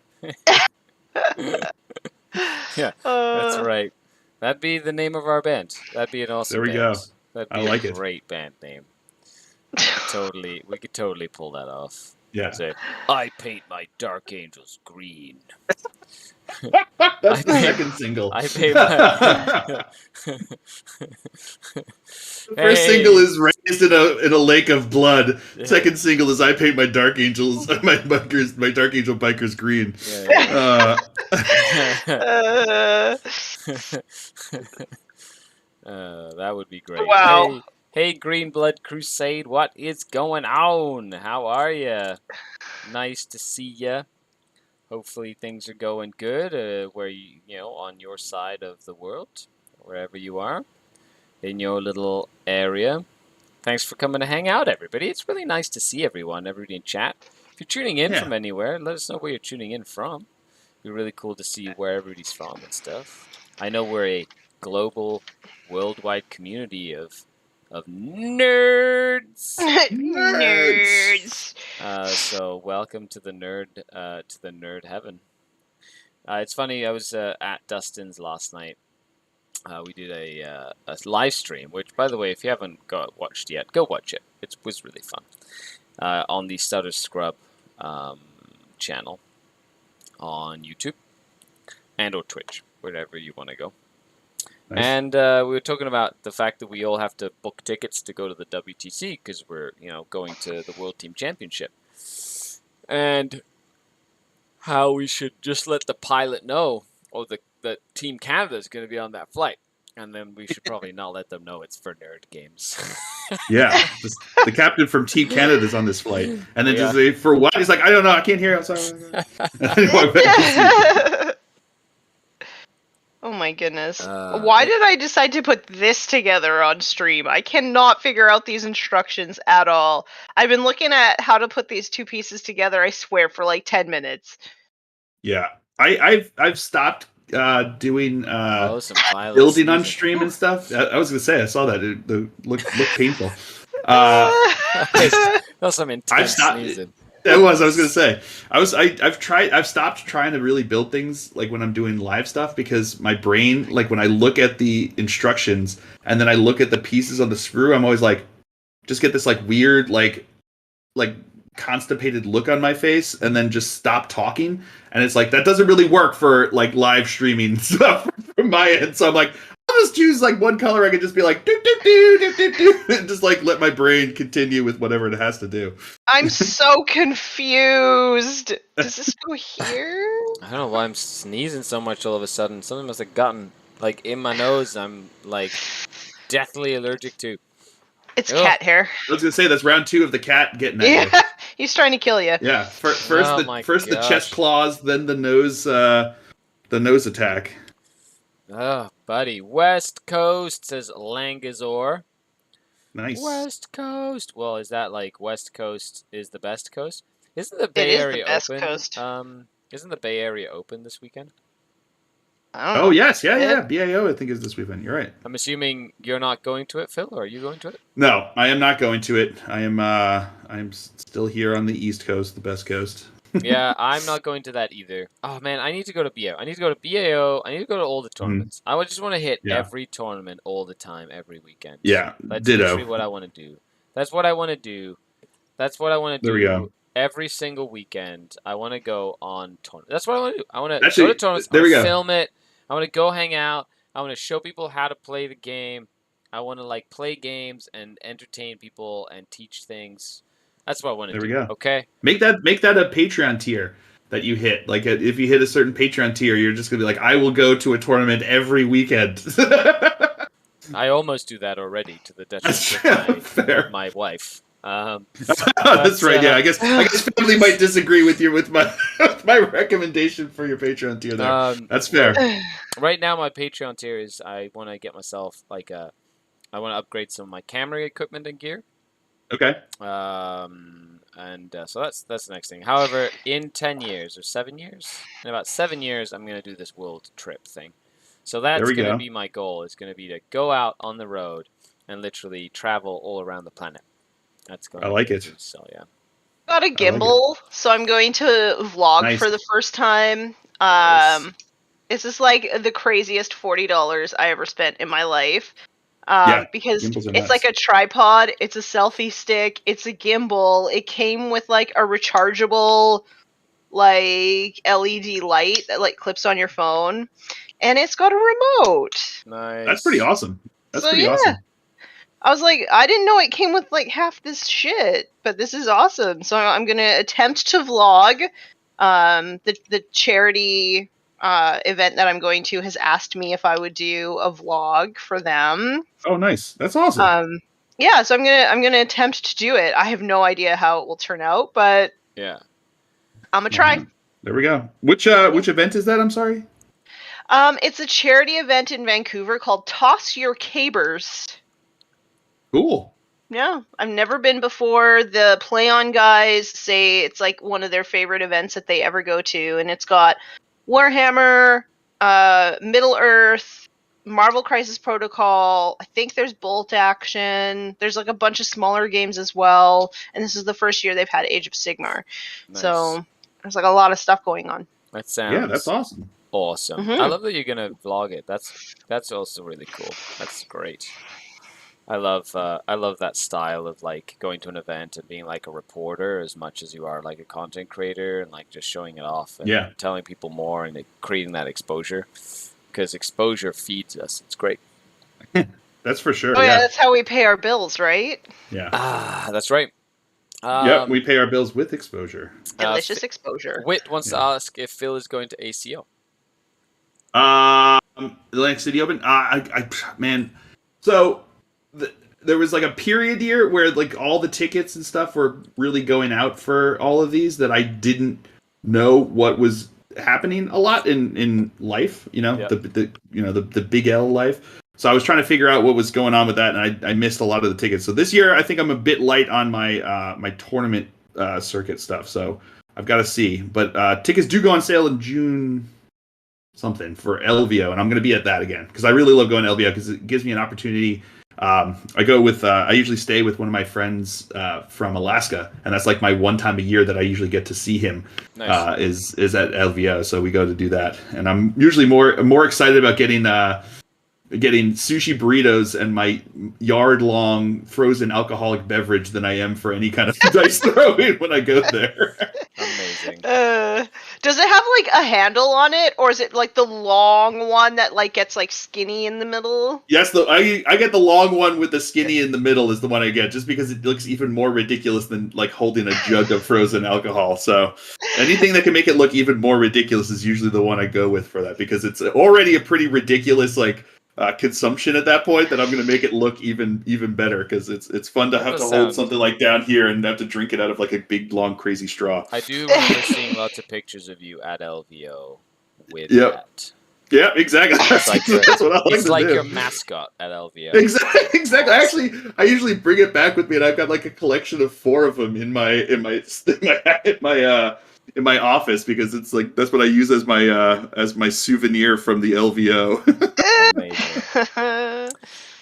Yeah, that's right. That'd be the name of our band. That'd be an awesome band. There we go. That'd be a great band name. We could totally pull that off. Yeah. Say, I paint my Dark Angels green. That's the second single. I paint my... The first single is Raised in a Lake of Blood. Second single is I Paint My Dark Angels, my Dark Angel bikers green. That would be great. Wow. Hey, Green Blood Crusade, what is going on? How are ya? Nice to see ya. Hopefully things are going good where you know, on your side of the world, wherever you are, in your little area. Thanks for coming to hang out, everybody. It's really nice to see everybody in chat. If you're tuning in from anywhere, let us know where you're tuning in from. It'd be really cool to see where everybody's from and stuff. I know we're a global, worldwide community of nerds. Nerds. So welcome to the nerd heaven. It's funny. I was at Dustin's last night. We did a live stream, which, by the way, if you haven't watched yet, go watch it. It was really fun. On the Stutter Scrub channel on YouTube and or Twitch, wherever you want to go. Nice. And we were talking about the fact that we all have to book tickets to go to the WTC because we're, you know, going to the World Team Championship, and how we should just let the pilot know, or the Team Canada is going to be on that flight, and then we should probably not let them know it's for nerd games. Yeah, just, the captain from Team Canada is on this flight, and then for a while he's like, I don't know, I can't hear. I'm sorry. Oh my goodness. Why did I decide to put this together on stream? I cannot figure out these instructions at all. I've been looking at how to put these two pieces together, I swear, for like 10 minutes. Yeah. I've stopped doing building on stream and stuff. I was gonna say, I saw that. It looked painful. That's some intense sneezing. It was. I was gonna say. I've stopped trying to really build things like when I'm doing live stuff, because my brain, like when I look at the instructions and then I look at the pieces on the sprue, I'm always like, just get this like weird like constipated look on my face, and then just stop talking. And it's like, that doesn't really work for like live streaming stuff from my end. So I'm like, I'll just choose like one color. I can just be like, do do do do do do, and just like let my brain continue with whatever it has to do. I'm so confused. Does this go here? I don't know why I'm sneezing so much all of a sudden. Something must have gotten like in my nose. I'm like deathly allergic to. It's cat hair. I was gonna say, that's round 2 of the cat getting at you. He's trying to kill you. Yeah, first the chest claws, then the nose attack. Oh, buddy. West Coast, says Langazor. Nice. West Coast. Well, is that like West Coast is the best coast? Isn't the Bay Area open? Coast. Isn't the Bay Area open this weekend? Oh, yes. Yeah. BAO, I think, is this weekend. You're right. I'm assuming you're not going to it, Phil, or are you going to it? No, I am not going to it. I am still here on the East Coast, the best coast. Yeah, I'm not going to that either. Oh, man, I need to go to BAO. I need to go to BAO. I need to go to all the tournaments. I just want to hit every tournament all the time, every weekend. Yeah, that's ditto. literally what I want to do. That's what I want to do. There we go. Every single weekend. I want to go on tournament. That's what I want to do. I want to go to tournaments. I want to film it. I want to go hang out. I want to show people how to play the game. I want to like play games and entertain people and teach things. That's what I want to do. There we go. Okay. Make that a Patreon tier that you hit. Like if you hit a certain Patreon tier, you're just gonna be like, I will go to a tournament every weekend. I almost do that already, to the detriment of my wife. That's right. Yeah, I guess family might disagree with you with my my recommendation for your Patreon tier there. That's fair. Right now, my Patreon tier is I want to get myself like I want to upgrade some of my camera equipment and gear. Okay. So that's the next thing. However, in 10 years or 7 years, in about 7 years, I'm gonna do this world trip thing. So that's gonna be my goal. It's gonna be to go out on the road and literally travel all around the planet. That's going. I like it. So yeah. Got a gimbal, so I'm going to vlog for the first time. Nice. This is like the craziest $40 I ever spent in my life. Because gimbals are it's like nuts. a tripod, it's a selfie stick, it's a gimbal. It came with like a rechargeable like LED light that like clips on your phone, and it's got a remote. Nice. That's pretty awesome. That's So pretty yeah, awesome. I was like, I didn't know it came with like half this shit, but this is awesome. So I'm gonna attempt to vlog. The charity event that I'm going to has asked me if I would do a vlog for them. Oh, nice. That's awesome. Yeah, so I'm gonna attempt to do it. I have no idea how it will turn out, but Yeah. I'm gonna try. There we go. Which event is that? I'm sorry. It's a charity event in Vancouver called Toss Your Cabers. Cool. Yeah, I've never been before. The Play On guys say it's like one of their favorite events that they ever go to, and it's got Warhammer, Middle Earth, Marvel Crisis Protocol. I think there's Bolt Action. There's like a bunch of smaller games as well, and this is the first year they've had Age of Sigmar. Nice. So there's like a lot of stuff going on. That sounds Yeah, that's awesome. awesome. Mhm. I love that you're gonna vlog it. That's also really cool. That's great. I love that style of like going to an event and being like a reporter as much as you are like a content creator, and like just showing it off and Yeah. telling people more and like, creating that exposure, because exposure feeds us. It's great. That's for sure. Oh yeah, Yeah. that's how we pay our bills, right? Yeah. Ah, that's right. Yep. We pay our bills with exposure. Delicious exposure. Wit wants to Yeah. ask if Phil is going to ACO. Atlantic City Open. Man. So there was like a period year where like all the tickets and stuff were really going out for all of these that I didn't know what was happening a lot in life. You know, Yep. the big L life. So I was trying to figure out what was going on with that, and I missed a lot of the tickets. So this year, I think I'm a bit light on my my tournament circuit stuff. So I've got to see. But tickets do go on sale in June something for LVO, and I'm going to be at that again because I really love going to LVO because it gives me an opportunity. I go with I usually stay with one of my friends from Alaska, and that's like my one time a year that I usually get to see him. Nice. Is at LVO, so we go to do that, and I'm usually more excited about getting sushi burritos and my yard-long frozen alcoholic beverage than I am for any kind of dice throwing when I go there. Amazing. Does it have like a handle on it, or is it like the long one that like gets like skinny in the middle? Yes, I get the long one with the skinny in the middle is the one I get, just because it looks even more ridiculous than like holding a jug of frozen alcohol. So anything that can make it look even more ridiculous is usually the one I go with for that, because it's already a pretty ridiculous like consumption at that point, that I'm going to make it look even better, because it's fun to have to hold something like down here and have to drink it out of like a big long crazy straw. I do remember seeing lots of pictures of you at LVO with Yep. that. Yeah, exactly. It's like, That's what I like it's to like do. your mascot at LVO. Exactly. Actually, I usually bring it back with me, and I've got like a collection of 4 of them in my office, because it's like that's what I use as my souvenir from the LVO. Amazing.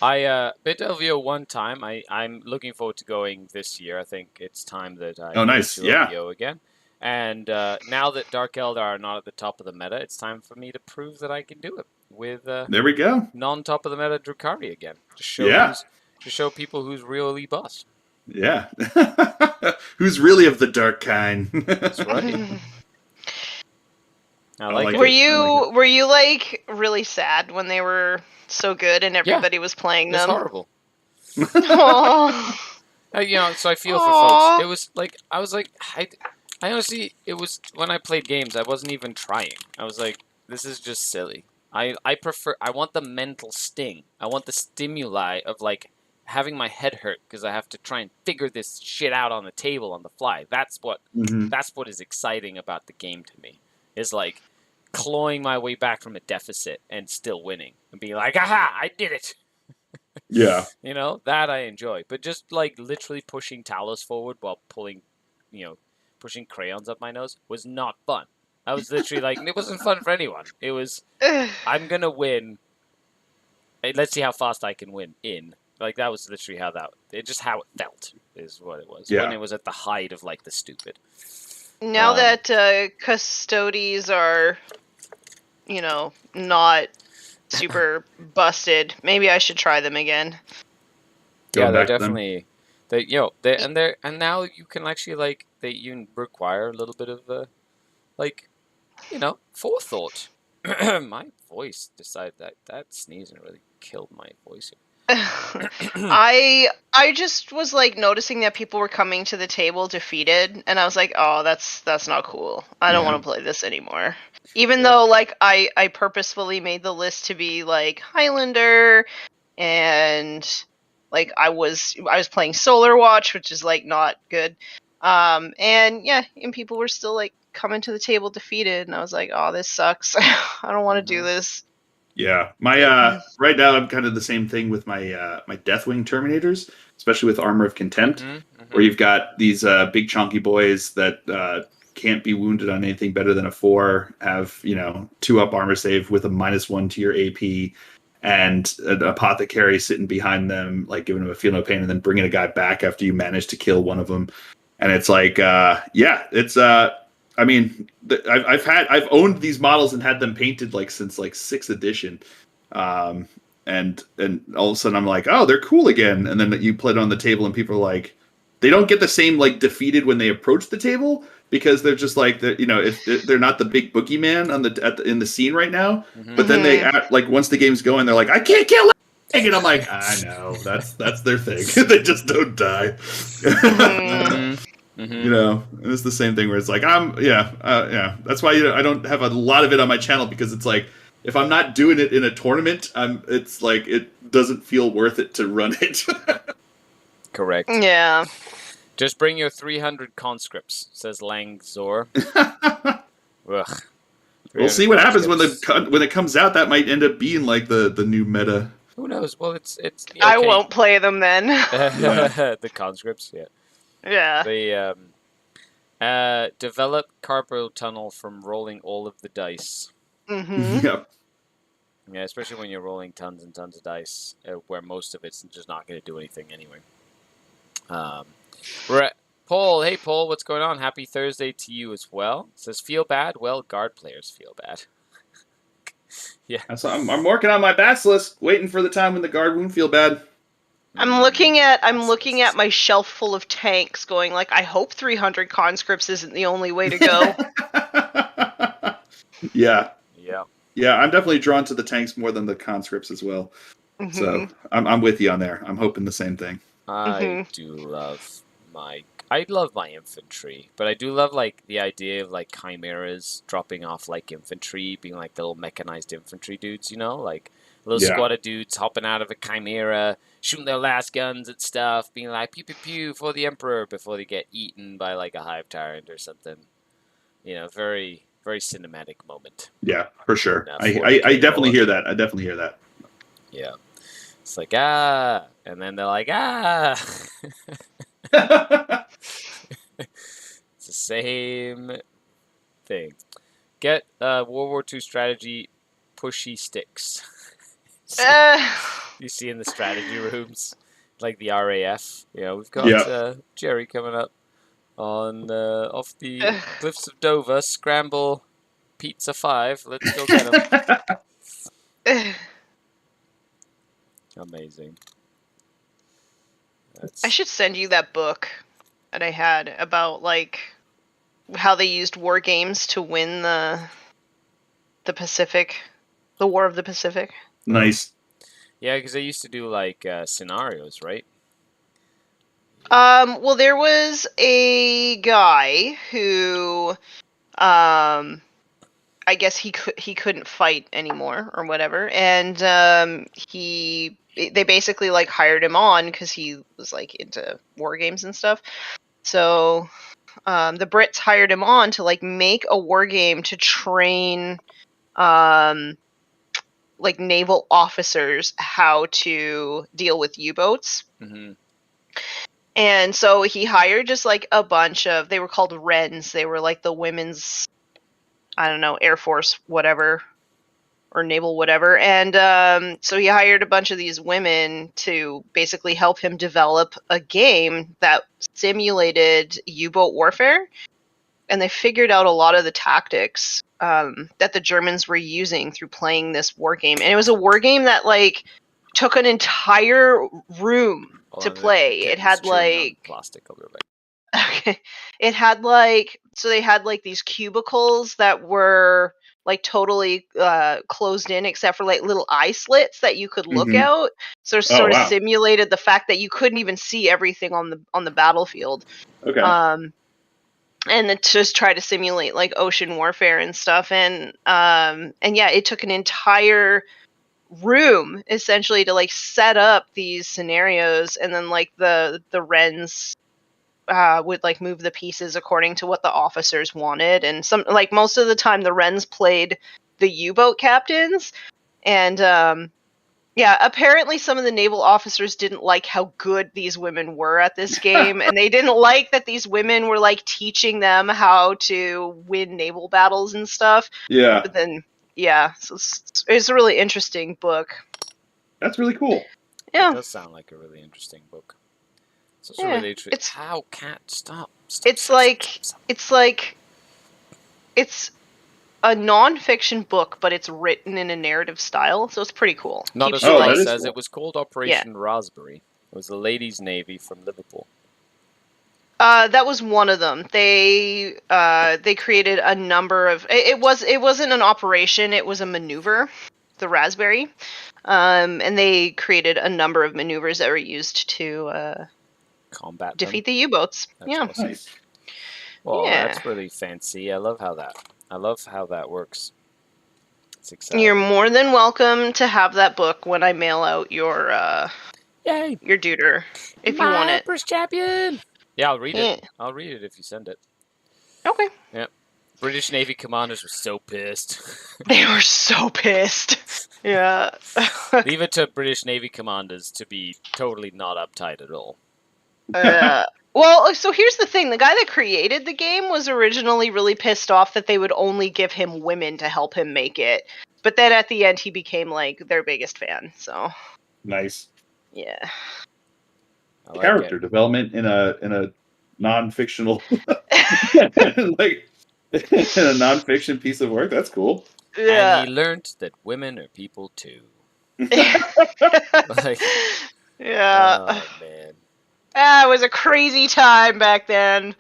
I been to LVO one time. I'm looking forward to going this year. I think it's time that I go nice. to Yeah. LVO again. And now that Dark Eldar are not at the top of the meta, it's time for me to prove that I can do it with There we go. non-top of the meta Drukhari again. To show people who's really boss. Yeah. Who's really of the dark kind. That's right. I like it. Were you like really sad when they were so good and everybody was playing them? It's horrible. Aww. So I feel for folks. It was like I honestly, it was when I played games, I wasn't even trying. I was like, this is just silly. I want the mental sting. I want the stimuli of like having my head hurt because I have to try and figure this shit out on the table on the fly. That's what is exciting about the game to me. Is like clawing my way back from a deficit and still winning and being like, aha, I did it. Yeah. That I enjoy. But just like literally pushing Talos forward while pushing crayons up my nose was not fun. I was literally like, it wasn't fun for anyone. It was, I'm gonna win. Let's see how fast I can win in. Like, that was literally how it felt, is what it was. Yeah. When it was at the height of, like, the stupid. Now that custodies are, not super busted. Maybe I should try them again. Yeah, Going they're back to them. definitely and now you can actually like you require a little bit of forethought. My voice decided that sneezing really killed my voice here. I just was like noticing that people were coming to the table defeated, and I was like, oh, that's not cool. I don't Yeah. want to play this anymore. Even Yeah. though like I purposefully made the list to be like Highlander, and like I was playing Solar Watch, which is like not good. And yeah, and people were still like coming to the table defeated, and I was like, oh, this sucks. I don't want to do this. Yeah, my right now I'm kind of the same thing with my my Deathwing Terminators, especially with Armor of Contempt, where you've got these big chunky boys that can't be wounded on anything better than a 4, have 2-up armor save with a -1 to your AP, and an apothecary sitting behind them, like giving them a feel no pain, and then bringing a guy back after you manage to kill one of them, and it's like it's I mean, I've owned these models and had them painted like since like 6th edition, and all of a sudden I'm like, oh, they're cool again. And then you put it on the table and people are like, they don't get the same like defeated when they approach the table because they're just like if they're not the big boogeyman in the scene right now. But then they like once the game's going, they're like, I can't kill it. And I'm like, I know that's their thing. They just don't die. And it's the same thing where it's like that's why I don't have a lot of it on my channel, because it's like if I'm not doing it in a tournament, it's like it doesn't feel worth it to run it. Correct. Yeah. Just bring your 300 conscripts, says Lang Zor. Ugh. We'll see what happens when it comes out. That might end up being like the new meta. Who knows? Well, it's okay. I won't play them then. The conscripts, yeah. Yeah. They develop carpal tunnel from rolling all of the dice. Mm-hmm. Yep. Yeah, especially when you're rolling tons and tons of dice, where most of it's just not going to do anything anyway. Paul, hey Paul, what's going on? Happy Thursday to you as well. It says feel bad. Well, guard players feel bad. Yeah. So I'm working on my bats list, waiting for the time when the guard won't feel bad. I'm looking at my shelf full of tanks, going like, I hope 300 conscripts isn't the only way to go. Yeah. Yeah. I'm definitely drawn to the tanks more than the conscripts as well. Mm-hmm. So I'm with you on there. I'm hoping the same thing. I love my infantry, but I do love like the idea of like chimeras dropping off like infantry, being like the little mechanized infantry dudes, like little squad of dudes hopping out of a chimera, shooting their last guns at stuff, being like pew pew pew for the emperor before they get eaten by like a hive tyrant or something. Very very cinematic moment. Yeah, for sure. I definitely hear that. I definitely hear that. Yeah, it's like and then they're like It's the same thing. Get World War II strategy pushy sticks. You see in the strategy rooms, like the RAF. We've got Jerry coming up on off the cliffs of Dover. Scramble Pizza 5. Let's go get him. Amazing. I should send you that book that I had about like how they used war games to win the Pacific, the War of the Pacific. Nice. Yeah, because they used to do like scenarios, right? Well, there was a guy who, I guess he couldn't fight anymore or whatever, and they basically like hired him on because he was like into war games and stuff. So the Brits hired him on to like make a war game to train like naval officers how to deal with U-boats. Mm-hmm. And so he hired just like a bunch of, they were called Wrens. They were like the women's, I don't know, Air Force, whatever, or naval, whatever. And so he hired a bunch of these women to basically help him develop a game that simulated U-boat warfare. and they figured out a lot of the tactics that the Germans were using through playing this war game. And it was a war game that like took an entire room to play. It had like plastic. I'll be right back. okay, it had like so they had like these cubicles that were like totally closed in except for like little eye slits that you could look out. So it sort of wow. simulated the fact that you couldn't even see everything on the battlefield. Okay. And then just try to simulate like ocean warfare and stuff. And yeah, it took an entire room essentially to like set up these scenarios, and then like the Wrens would like move the pieces according to what the officers wanted. And some like most of the time the Wrens played the U-boat captains, and yeah, apparently some of the naval officers didn't like how good these women were at this game, and they didn't like that these women were like teaching them how to win naval battles and stuff. Yeah. But then yeah, so it's a really interesting book. That's really cool. Yeah. It does sound like a really interesting book. So it's really interesting. It's how cat stop. It's a non-fiction book, but it's written in a narrative style, so it's pretty cool. Not as you, well like, says cool. it was called Operation Raspberry. It was the ladies' navy from Liverpool. That was one of them. They created a number of. It wasn't an operation. It was a maneuver, the Raspberry, and they created a number of maneuvers that were used to combat defeat them. the U-boats. That's yeah. Awesome. Nice. Well, Yeah. that's really fancy. I love how that works. It's exciting. You're more than welcome to have that book when I mail out your Yay! your duder if you want it. Empress champion. Yeah, I'll read it. Yeah. I'll read it if you send it. Okay. Yeah. British Navy commanders were so pissed. They were so pissed. Yeah. Leave it to British Navy commanders to be totally not uptight at all. Well, so here's the thing. The guy that created the game was originally really pissed off that they would only give him women to help him make it. But then at the end, he became, like, their biggest fan, so... Nice. Yeah. I like Character it. development in a non-fictional... like, in a non-fiction piece of work. That's cool. Yeah. And he learned that women are people too. Yeah. Oh, man. It was a crazy time back then.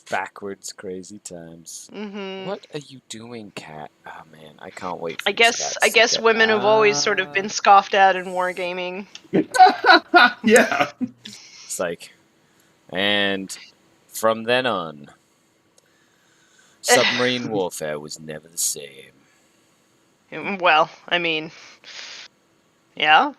Backwards crazy times. Mm-hmm. What are you doing, Cat? Oh man, I can't wait for I these cats guess to get- women have always sort of been scoffed at in wargaming. Yeah. It's like, and from then on, submarine warfare was never the same. Well, I mean, yeah.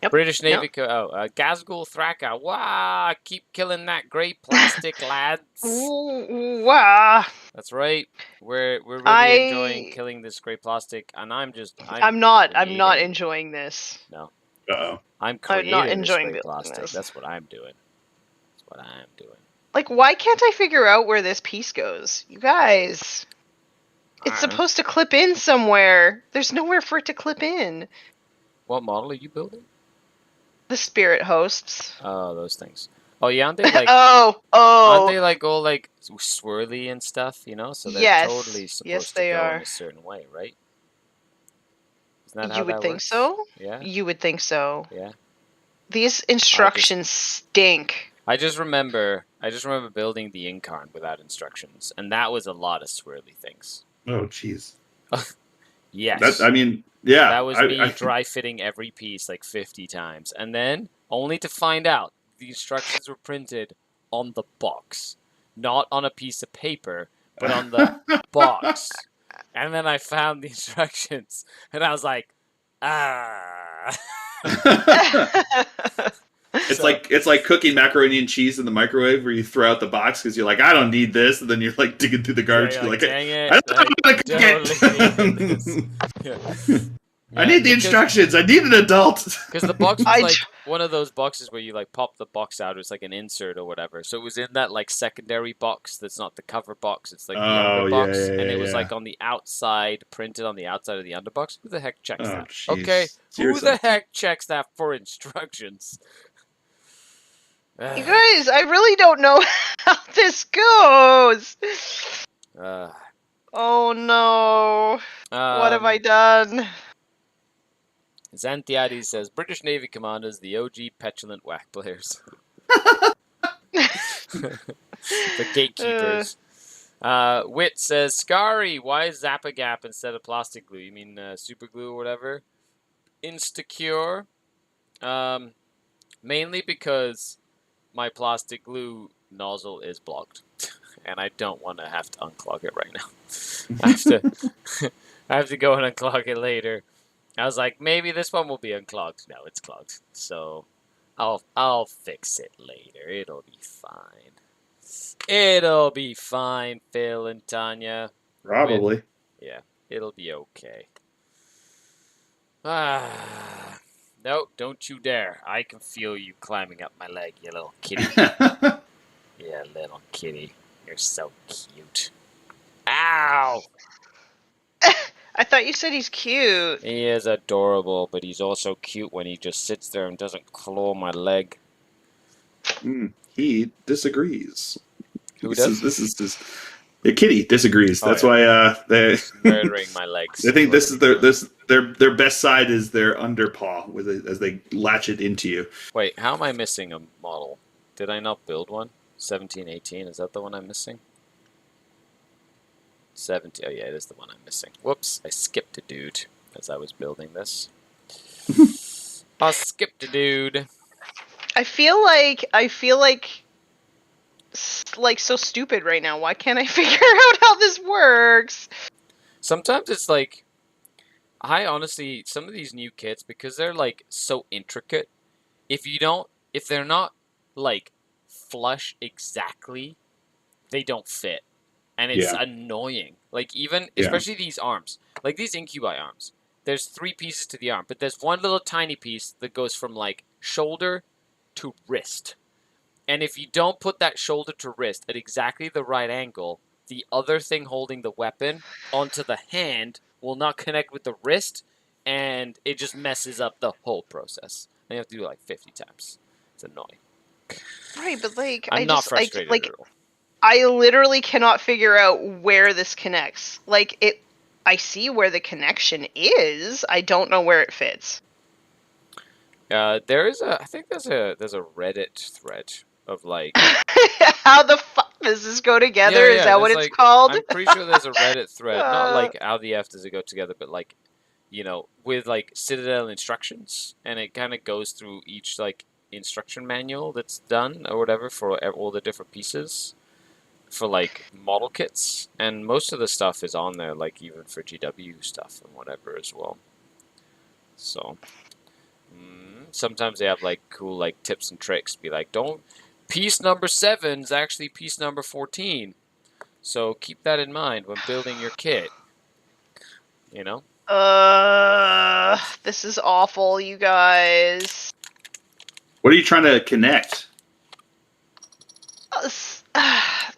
Yep. British Navy, Gazgul Thraka, wow, keep killing that great plastic, lads. Wow. That's right. We're really enjoying killing this great plastic, and I'm not enjoying this. No. Uh-oh. I'm creating not enjoying this great building plastic. this. That's what I'm doing. That's what I'm doing. Like, why can't I figure out where this piece goes? You guys. It's supposed to clip in somewhere. There's nowhere for it to clip in. What model are you building? The spirit hosts. Oh, those things. Oh, yeah, aren't they like... Oh. Aren't they like all like swirly and stuff, you know? So they're Yes. totally supposed Yes, to they go are. in a certain way, right? Isn't that how You would that think works? so? Yeah. You would think so. Yeah. These instructions stink. I just remember building the Incarn without instructions, and that was a lot of swirly things. Oh, jeez. Yes. Yeah. That was me dry fitting every piece like 50 times, and then only to find out the instructions were printed on the box, not on a piece of paper, but on the box. And then I found the instructions, and I was like, It's like cooking macaroni and cheese in the microwave where you throw out the box because you're like, I don't need this, and then you're like digging through the garbage. Yeah, you're like, dang it! I don't know how to cook it. I need the instructions. I need an adult. Because the box was like one of those boxes where you like pop the box out. It's like an insert or whatever. So it was in that like secondary box that's not the cover box. It's like the underbox, and it was like on the outside, printed on the outside of the underbox. Who the heck checks that? Geez. Okay, Seriously. who the heck checks that for instructions? You guys, I really don't know how this goes. Oh no. What have I done? Xanthiades says, British Navy commanders, the OG petulant whack players. The gatekeepers. Wit says, Skari, why is Zappa Gap instead of plastic glue? You mean super glue or whatever? Instacure. Mainly because my plastic glue nozzle is blocked. And I don't want to have to unclog it right now. I have to go and unclog it later. I was like, maybe this one will be unclogged. No, it's clogged. So I'll fix it later. It'll be fine. It'll be fine, Phil and Tanya. Probably. Yeah, it'll be okay. No, don't you dare. I can feel you climbing up my leg, you little kitty. Yeah, little kitty. You're so cute. Ow! I thought you said he's cute. He is adorable, but he's also cute when he just sits there and doesn't claw my leg. He disagrees. Who does? This is just Kitty disagrees. That's why they murdering my legs. I think this is their best side is their underpaw as they latch it into you. Wait, how am I missing a model? Did I not build one? 1718, is that the one I'm missing? 17, oh yeah, it is the one I'm missing. Whoops, I skipped a dude as I was building this. I skipped a dude. I feel like so stupid right now. Why can't I figure out how this works? Sometimes it's like, I honestly, some of these new kits, because they're like so intricate, if they're not like flush exactly, they don't fit. And it's annoying. Like even, especially these arms, like these incubi arms, there's 3 pieces to the arm, but there's one little tiny piece that goes from like shoulder to wrist. And if you don't put that shoulder to wrist at exactly the right angle, the other thing holding the weapon onto the hand will not connect with the wrist, and it just messes up the whole process. And you have to do it like 50 times. It's annoying. Right, but like I'm not frustrated at all. I literally cannot figure out where this connects. Like I see where the connection is. I don't know where it fits. There is I think there's a Reddit thread of like how the fuck does this go together? Yeah, is that what it's like, called? I'm pretty sure there's a Reddit thread, not like how the F does it go together, but like, you know, with like Citadel instructions, and it kind of goes through each like instruction manual that's done or whatever for all the different pieces for like model kits, and most of the stuff is on there, like even for GW stuff and whatever as well. So sometimes they have like cool like tips and tricks. Be like, don't. Piece number 7 is actually piece number 14. So keep that in mind when building your kit. You know? This is awful, you guys. What are you trying to connect?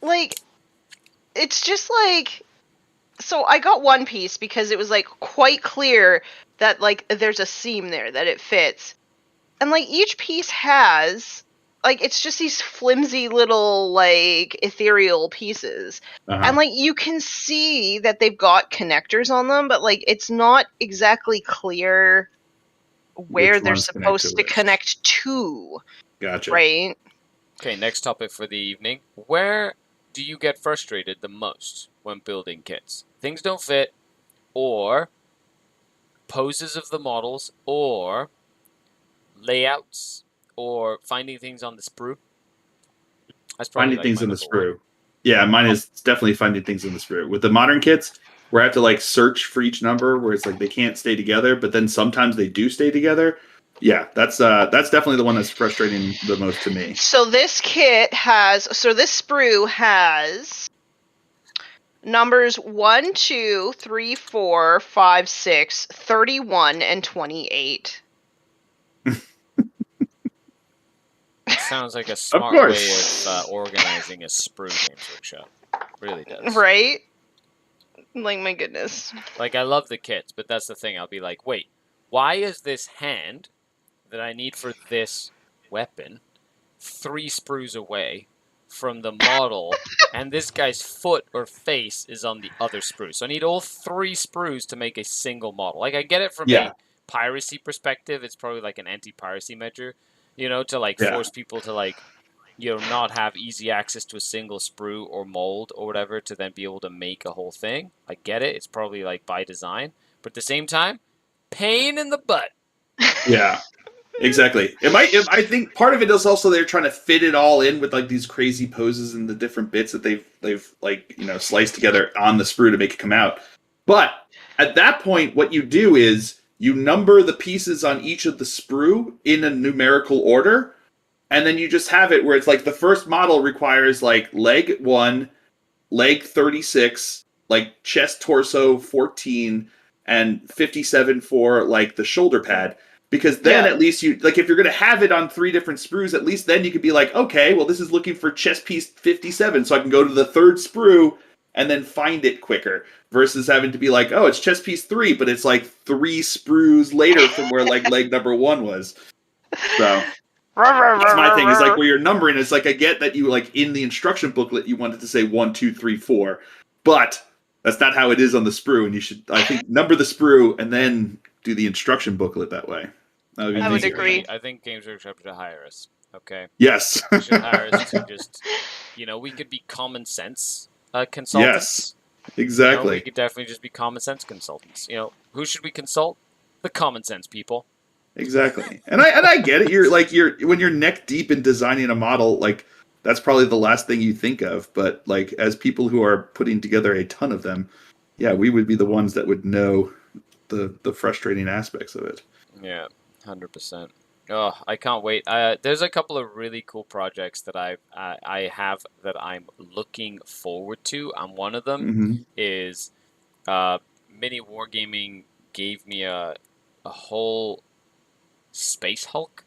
Like, it's just like, so I got one piece because it was like quite clear that like there's a seam there that it fits. And like each piece has, like, it's just these flimsy little, like, ethereal pieces. And, like, you can see that they've got connectors on them, but, like, it's not exactly clear where they're supposed to connect to. Gotcha. Right? Okay, next topic for the evening. Where do you get frustrated the most when building kits? Things don't fit, or poses of the models, or layouts, or finding things on the sprue? That's probably finding things in the sprue. Yeah, mine is definitely finding things in the sprue. With the modern kits, where I have to like search for each number, where it's like they can't stay together, but then sometimes they do stay together. Yeah, that's definitely the one that's frustrating the most to me. So this sprue has numbers 1, 2, 3, 4, 5, 6, 31, and 28. Sounds like a smart way of organizing a sprue games workshop. Really does. Right? Like, my goodness. Like, I love the kits, but that's the thing. I'll be like, wait, why is this hand that I need for this weapon 3 sprues away from the model, and this guy's foot or face is on the other sprue. So I need all 3 sprues to make a single model. Like, I get it from a piracy perspective. It's probably like an anti-piracy measure, to like force people to like, not have easy access to a single sprue or mold or whatever to then be able to make a whole thing. I get it. It's probably like by design. But at the same time, pain in the butt. Yeah. Exactly. I think part of it is also they're trying to fit it all in with like these crazy poses and the different bits that they've like, sliced together on the sprue to make it come out. But at that point, what you do is you number the pieces on each of the sprue in a numerical order, and then you just have it where it's like the first model requires like leg 1, leg 36, like chest, torso 14, and 57 for like the shoulder pad. Because then at least you, like, if you're going to have it on 3 different sprues, at least then you could be like, okay, well, this is looking for chest piece 57, so I can go to the 3rd sprue and then find it quicker, versus having to be like, oh, it's chest piece 3, but it's like 3 sprues later from where like leg number 1 was. So that's my thing, is like where you're numbering, it's like I get that you like in the instruction booklet you wanted to say 1, 2, 3, 4, but that's not how it is on the sprue, and you should, I think, number the sprue and then do the instruction booklet that way. I would agree. I think Games Workshop should hire us. Okay. Yes. They should hire us to just, we could be common sense consultants. Yes. Exactly. We could definitely just be common sense consultants. Who should we consult? The common sense people. Exactly. And I get it. When you're neck deep in designing a model, like that's probably the last thing you think of. But like as people who are putting together a ton of them, yeah, we would be the ones that would know the frustrating aspects of it. Yeah. 100%. Oh, I can't wait. There's a couple of really cool projects that I have that I'm looking forward to, and one of them is Mini Wargaming gave me a whole Space Hulk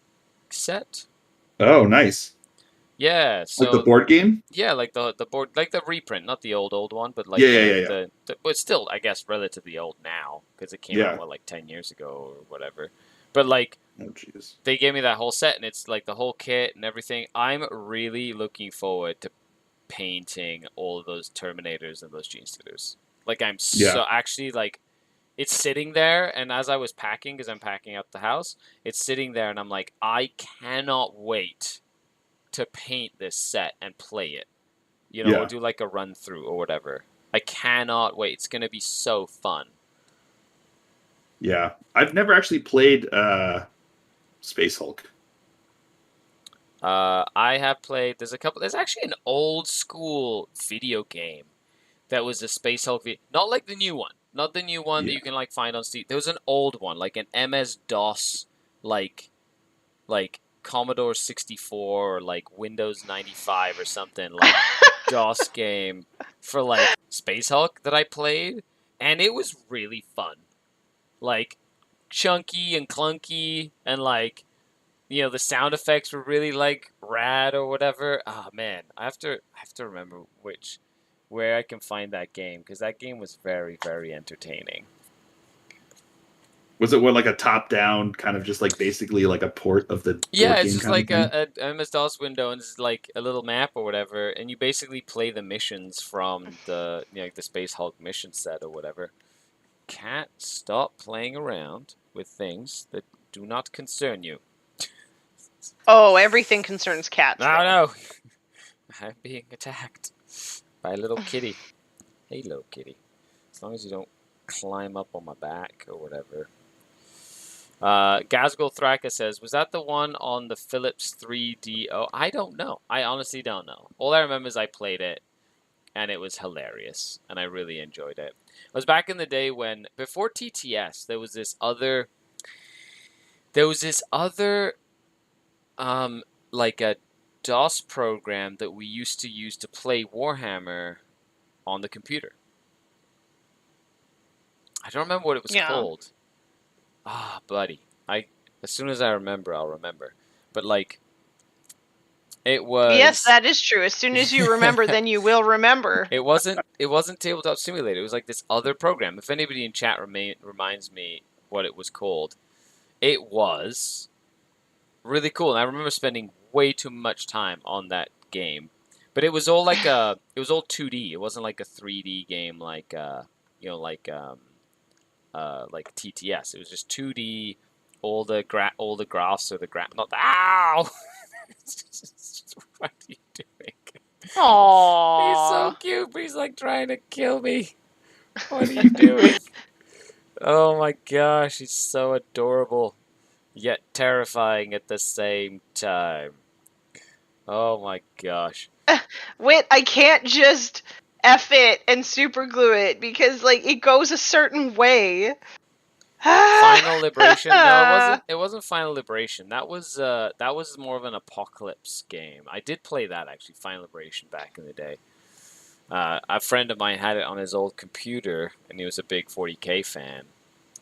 set. Oh, nice. Yeah, so like the board game. Yeah, like the board, like the reprint, not the old one, but like but still, I guess relatively old now because it came out like 10 years ago or whatever. But like, they gave me that whole set, and it's like the whole kit and everything. I'm really looking forward to painting all of those Terminators and those Genestealers. Like, I'm so actually like, it's sitting there, and as I was packing, because I'm packing out the house, it's sitting there, and I'm like, I cannot wait to paint this set and play it. Or do like a run through or whatever. I cannot wait. It's gonna be so fun. Yeah, I've never actually played Space Hulk. I have played. There's actually an old school video game that was a Space Hulk. Not like the new one. Not the new one that you can like find on Steam. There was an old one, like an MS-DOS, like Commodore 64 or like Windows 95 or something, like DOS game for like Space Hulk that I played, and it was really fun. Like, chunky and clunky, and like, the sound effects were really like rad or whatever. Ah, man, I have to remember where I can find that game, because that game was very, very entertaining. Was it like a top-down kind of just like basically like a port of the it's just like a MS-DOS window, and it's like a little map or whatever, and you basically play the missions from the like the Space Hulk mission set or whatever. Can't stop playing around with things that do not concern you. Oh, everything concerns cats. No. I'm being attacked by a little kitty. Hey, little kitty. As long as you don't climb up on my back or whatever. Gazgul Thraka says, was that the one on the Philips 3DO? I don't know. I honestly don't know. All I remember is I played it, and it was hilarious, and I really enjoyed it. It was back in the day when, before TTS, there was this other, like a DOS program that we used to use to play Warhammer on the computer. I don't remember what it was called. Ah, buddy. As soon as I remember, I'll remember. But like, it was. Yes, that is true. As soon as you remember, then you will remember. It wasn't Tabletop Simulator. It was like this other program. If anybody in chat reminds me what it was called, it was really cool. And I remember spending way too much time on that game. But it was all like it was all 2D. It wasn't like a 3D game like like TTS. It was just 2D. All the graphs or not the ow. What are you doing? He's so Aww. cute, but he's like trying to kill me. What are you doing? Oh my gosh, he's so adorable, yet terrifying at the same time. Oh my gosh. Wait, I can't just F it and super glue it because like it goes a certain way. Final Liberation? No, it wasn't Final Liberation. That was more of an apocalypse game. I did play that actually, Final Liberation, back in the day. A friend of mine had it on his old computer, and he was a big 40K fan.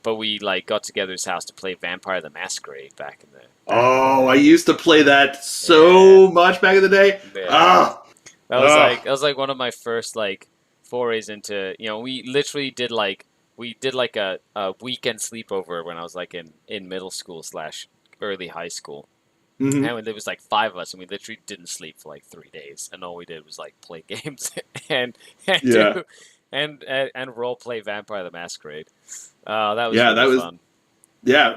But we like got together at his house to play Vampire the Masquerade back in the. Oh, I used to play that so much back in the day. Yeah. Ah, That was like one of my first like forays into, we literally did like a weekend sleepover when I was like in middle school / early high school. mhm. And there was like 5 of us, and we literally didn't sleep for like 3 days, and all we did was like play games and Yeah. do, and role play Vampire the Masquerade. That was Yeah, really that was fun. yeah.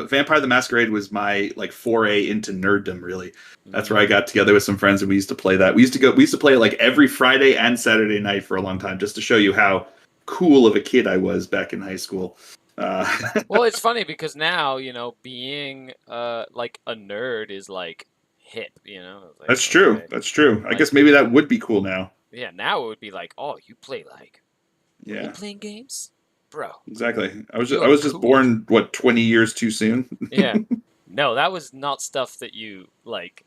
Vampire the Masquerade was my like foray into nerddom. Really, that's where I got together with some friends, and we used to play that. We used to play it like every Friday and Saturday night for a long time, just to show you how cool of a kid I was back in high school. Well, it's funny because now, being like a nerd is like hip, Like, That's true. okay. That's true. I Like, guess maybe that would be cool now. yeah, now it would be like, oh, you play like Yeah, role-playing games? Bro. exactly. I was You're just cool. born 20 years too soon. Yeah. No, that was not stuff that you like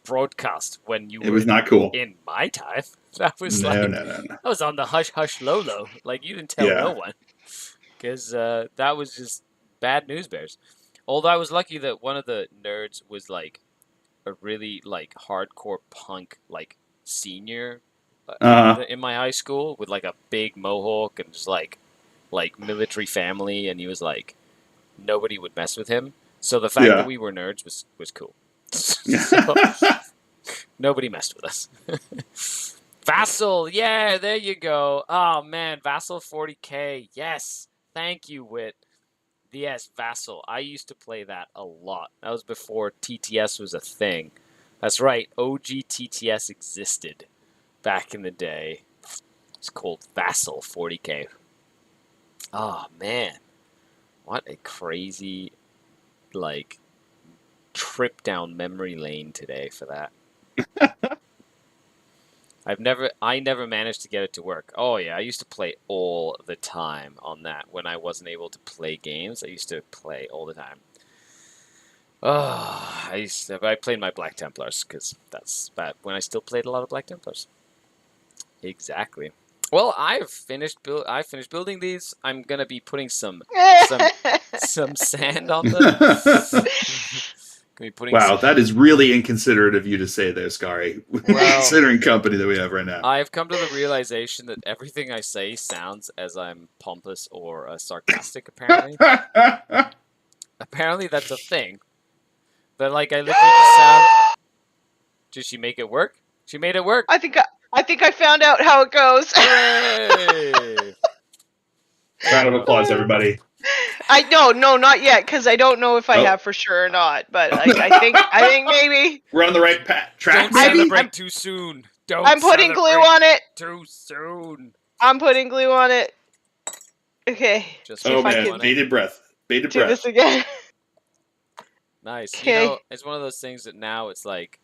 broadcast when you It were was not cool. in my time. That was No. that was on the hush hush low low. Like you didn't tell Yeah. no one. Because that was just bad news bears. Although I was lucky that one of the nerds was like a really like hardcore punk like senior in my high school with like a big mohawk and just like military family, and he was like nobody would mess with him. So the fact Yeah. that we were nerds was cool. So, nobody messed with us. Vassal, yeah, there you go. Oh man, Vassal 40K, yes. Thank you, Wit. Yes, Vassal. I used to play that a lot. That was before TTS was a thing. That's right, OG TTS existed back in the day. It's called Vassal 40K. Oh man, what a crazy like trip down memory lane today for that. I never managed to get it to work. Oh yeah, I used to play all the time on that when I wasn't able to play games. I used to play all the time. Oh, I played my Black Templars because that's bad when I still played a lot of Black Templars. Exactly. Well, I finished building these. I'm gonna be putting some sand on them. Wow, that is really inconsiderate of you to say there, Skari. Well, considering company that we have right now. I've come to the realization that everything I say sounds as I'm pompous or sarcastic, apparently. Apparently that's a thing. But like I literally just sound... Did she make it work? She made it work! I think I found out how it goes. Hooray! Round of applause, everybody. No, not yet, because I don't know if I have for sure or not. But like, I think maybe We're on the right track. Don't celebrate too soon. Don't I'm putting glue on it. too soon. I'm putting glue on it. Okay. Just See if I man, can bated breath. Bated do breath. this again. Nice. Okay. It's one of those things that now it's like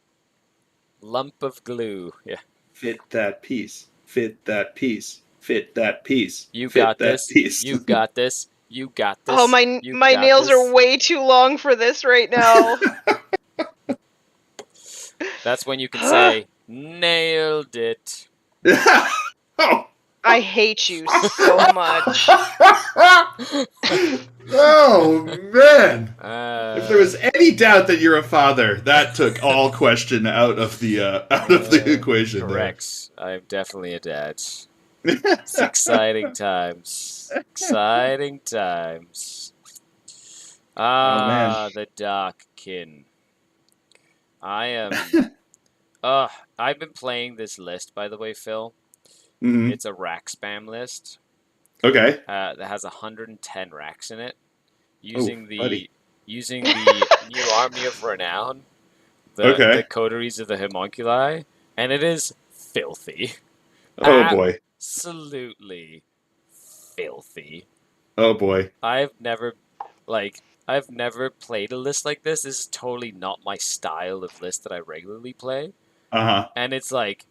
lump of glue. Yeah. Fit that piece. Fit that piece. Fit that piece. You Fit got that this. piece. You got this. You got this. Oh, my nails this. are way too long for this right now. That's when you can say, nailed it. Oh. I hate you so much. Oh man! If there Uh, was any doubt that you're a father, that took all question out of the equation. there. correct. I'm definitely a dad. It's exciting times. Exciting times. Ah, man. the dark kin. I am. I've been playing this list, by the way, Phil. Hmm. It's a rack spam list. Okay. That has 110 racks in it, Oh, using buddy. the new Army of Renown, the Okay. coteries of the homunculi, and it is filthy. Oh boy. Absolutely filthy. Oh boy. I've never I've never played a list like this. This is totally not my style of list that I regularly play. Uh And it's like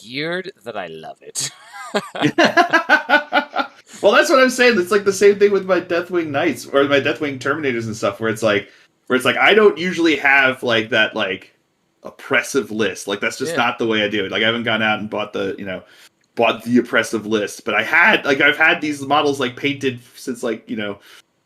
weird that I love it. huh. Well, that's what I'm saying. It's like the same thing with my Deathwing Knights or my Deathwing Terminators and stuff, where it's like I don't usually have like that like oppressive list. Like that's just Yeah. not the way I do it. Like I haven't gone out and bought the oppressive list, but I've had these models like painted since like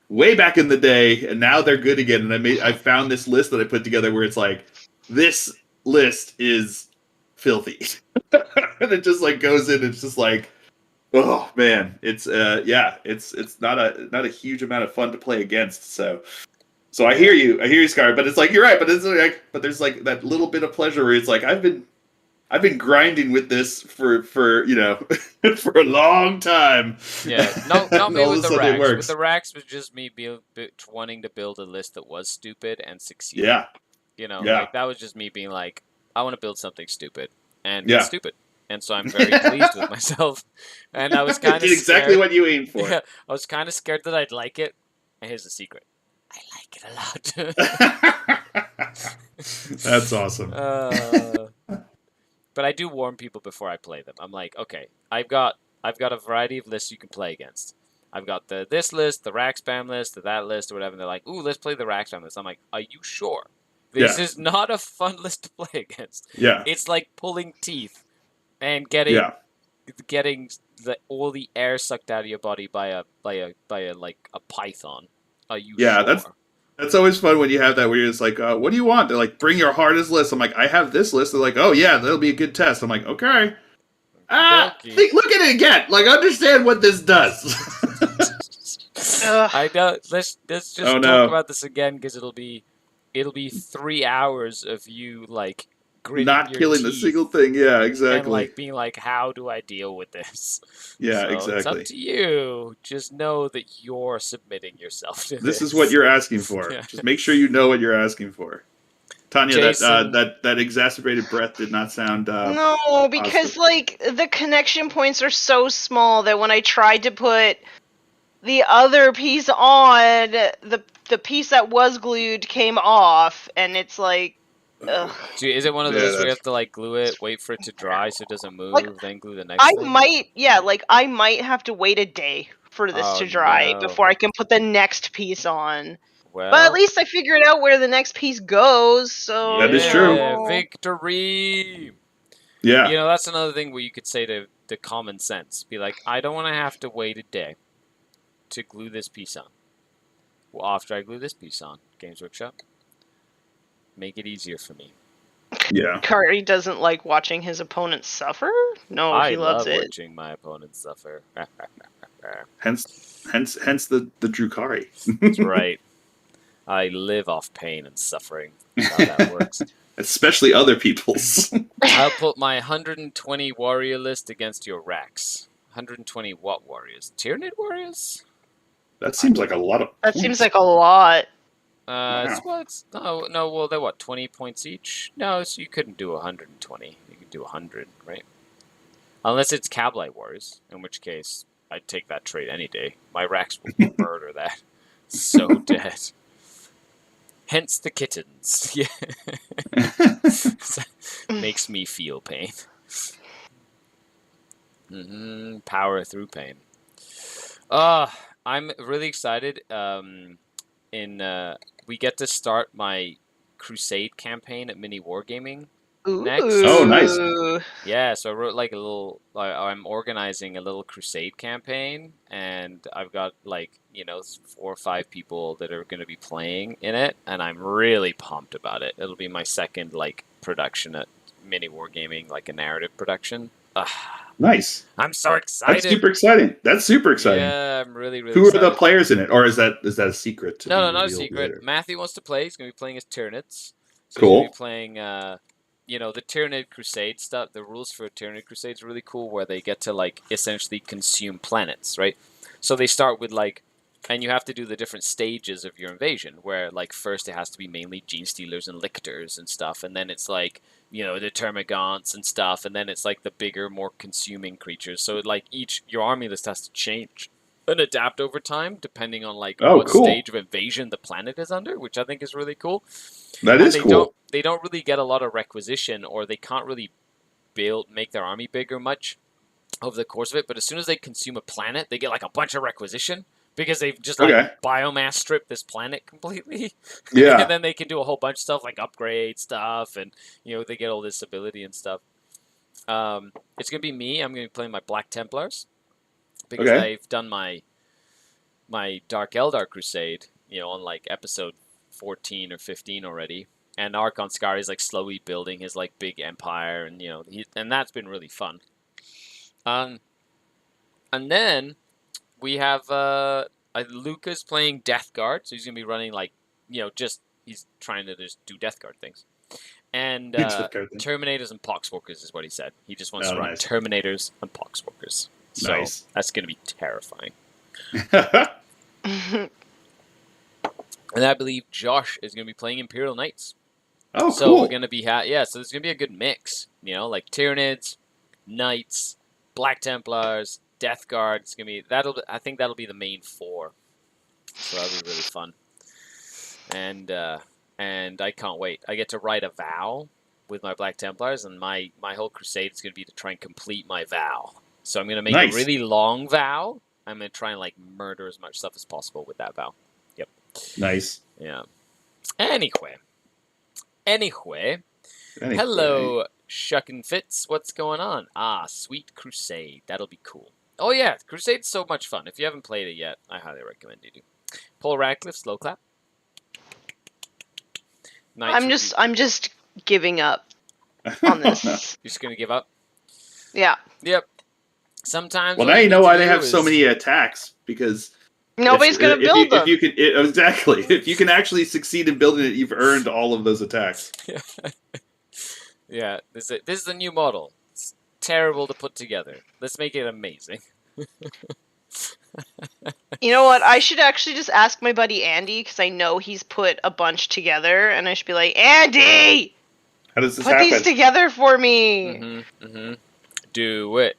way back in the day, and now they're good again. And I found this list that I put together where it's like this list is filthy, and it just like goes in. It's just like, oh man, it's not a huge amount of fun to play against. So I hear you, Scar. But it's like you're right. But there's like that little bit of pleasure where it's like I've been grinding with this for for a long time. Yeah, not me All with of a the sudden it racks. With works. the racks was just me wanting to build a list that was stupid and succeed. Yeah, yeah, Like that was just me being like, I want to build something stupid, and yeah. it's stupid. And so I'm very pleased with myself. And I was It kind of did exactly scared. what you aimed for. Yeah, I was kind of scared that I'd like it. And here's the secret: I like it a lot. That's awesome. But I do warn people before I play them. I'm like, okay, I've got a variety of lists you can play against. I've got this list, the rack spam list, that list, or whatever. And they're like, ooh, let's play the rack spam list. I'm like, are you sure? This Yeah. is not a fun list to play against. Yeah, It's like pulling teeth and yeah, getting all the air sucked out of your body by a like a python. Are you yeah. sure? That's always fun when you have that where you're just like, what do you want? They're like, bring your hardest list. I'm like, I have this list. They're like, oh yeah, that'll be a good test. I'm like, okay. Okey-dokey. Look at it again. Like, understand what this does. Ugh. I know. Let's just Oh, talk no. about this again because it'll be 3 hours of you like gritting Not your killing the teeth single thing. Yeah, and exactly. like being like, how do I deal with this? Yeah, So it's exactly. up to you. Just know that you're submitting yourself to This is what you're asking for. Yeah. Just make sure you know what you're asking for. Tanya, Jason. that exacerbated breath did not sound. No, because positive. like the connection points are so small that when I tried to put the other piece on, the piece that was glued came off, and it's like, ugh. Is it one of Yeah, those where you that's- have to like glue it, wait for it to dry so it doesn't move, Like, then glue the next I thing? might have to wait a day for this Oh, to dry no. before I can put the next piece on. Well, But at least I figured out where the next piece goes, so That is you true. know. Victory. Yeah. That's another thing where you could say to common sense, be like, I don't want to have to wait a day to glue this piece on. Well, after I glue this piece on, Games Workshop, make it easier for me. Yeah. Kari doesn't like watching his opponents suffer? No, I he loves love it. watching my opponents suffer. Hence the Drukari. That's right. I live off pain and suffering. That's how that works. Especially other people's. I'll put my 120 warrior list against your racks. 120 what warriors? Tyranid warriors? That seems like a lot of. That seems like a lot. Well, they're what, 20 points each? No, so you couldn't do 120. You could do 100, right? Unless it's Kablite Wars, in which case I'd take that trade any day. My racks will murder that. So dead. Hence the kittens. Yeah. Makes me feel pain. Power through pain. I'm really excited. We get to start my Crusade campaign at Mini Wargaming next. Oh, nice. Yeah, so I wrote like a little. I'm organizing a little Crusade campaign, and I've got 4 or 5 people that are going to be playing in it, and I'm really pumped about it. It'll be my second production at Mini Wargaming, like a narrative production. Nice. I'm so excited. That's super exciting. Yeah, I'm really, really Who excited. are the players in it? Or is that a secret? No, not a secret. Matthew wants to play. He's going to be playing as Tyranids. So he's going to Cool. be playing, the Tyranid Crusade stuff. The rules for Tyranid Crusade is really cool, where they get to, like, essentially consume planets, right? So they start with, like, and you have to do the different stages of your invasion, where, like, first it has to be mainly Gene Stealers and Lictors and stuff, and then it's, like, the Termagants and stuff, and then it's, like, the bigger, more consuming creatures. So, like, your army list has to change and adapt over time, depending on, like, Oh, what cool. stage of invasion the planet is under, which I think is really cool. That And is cool. They don't really get a lot of requisition, or they can't really make their army bigger much over the course of it. But as soon as they consume a planet, they get like a bunch of requisition because they've just like Okay. biomass stripped this planet completely. Yeah. And then they can do a whole bunch of stuff like upgrade stuff, and they get all this ability and stuff. It's gonna be me. I'm gonna be playing my Black Templars because Okay. I've done my Dark Eldar Crusade, on like episode 14 or 15 already. And Archon Skari is like slowly building his like big empire, and and that's been really fun. And then we have Luca's playing Death Guard, so he's gonna be running like he's trying to just do Death Guard things. And Terminators and Poxwalkers is what he said. He just wants to run Terminators and Poxwalkers. So that's gonna be terrifying. And I believe Josh is going to be playing Imperial Knights. Oh, so cool. We're going to be so there's going to be a good mix, like Tyranids, Knights, Black Templars, Death Guard. It's going to be I think that'll be the main 4. So that'll be really fun. And I can't wait. I get to write a vow with my Black Templars, and my whole crusade is going to be to try and complete my vow. So I'm going to make a really long vow. I'm going to try and like murder as much stuff as possible with that vow. Yep. Nice. Yeah. Anyway. Hello, Shuck and Fitz. What's going on? Sweet Crusade. That'll be cool. Oh yeah, Crusade's so much fun. If you haven't played it yet, I highly recommend you do. Paul Radcliffe, slow clap. I'm just giving up on this. You're just gonna give up? Yeah. Yep. Sometimes. Well, now you know why they have so many attacks, because nobody's going to build them. Exactly. If you can actually succeed in building it, you've earned all of those attacks. Yeah. This is the new model. It's terrible to put together. Let's make it amazing. You know what? I should actually just ask my buddy Andy, because I know he's put a bunch together, and I should be like, Andy! How does this happen? Put these together for me! Mm-hmm. Do it.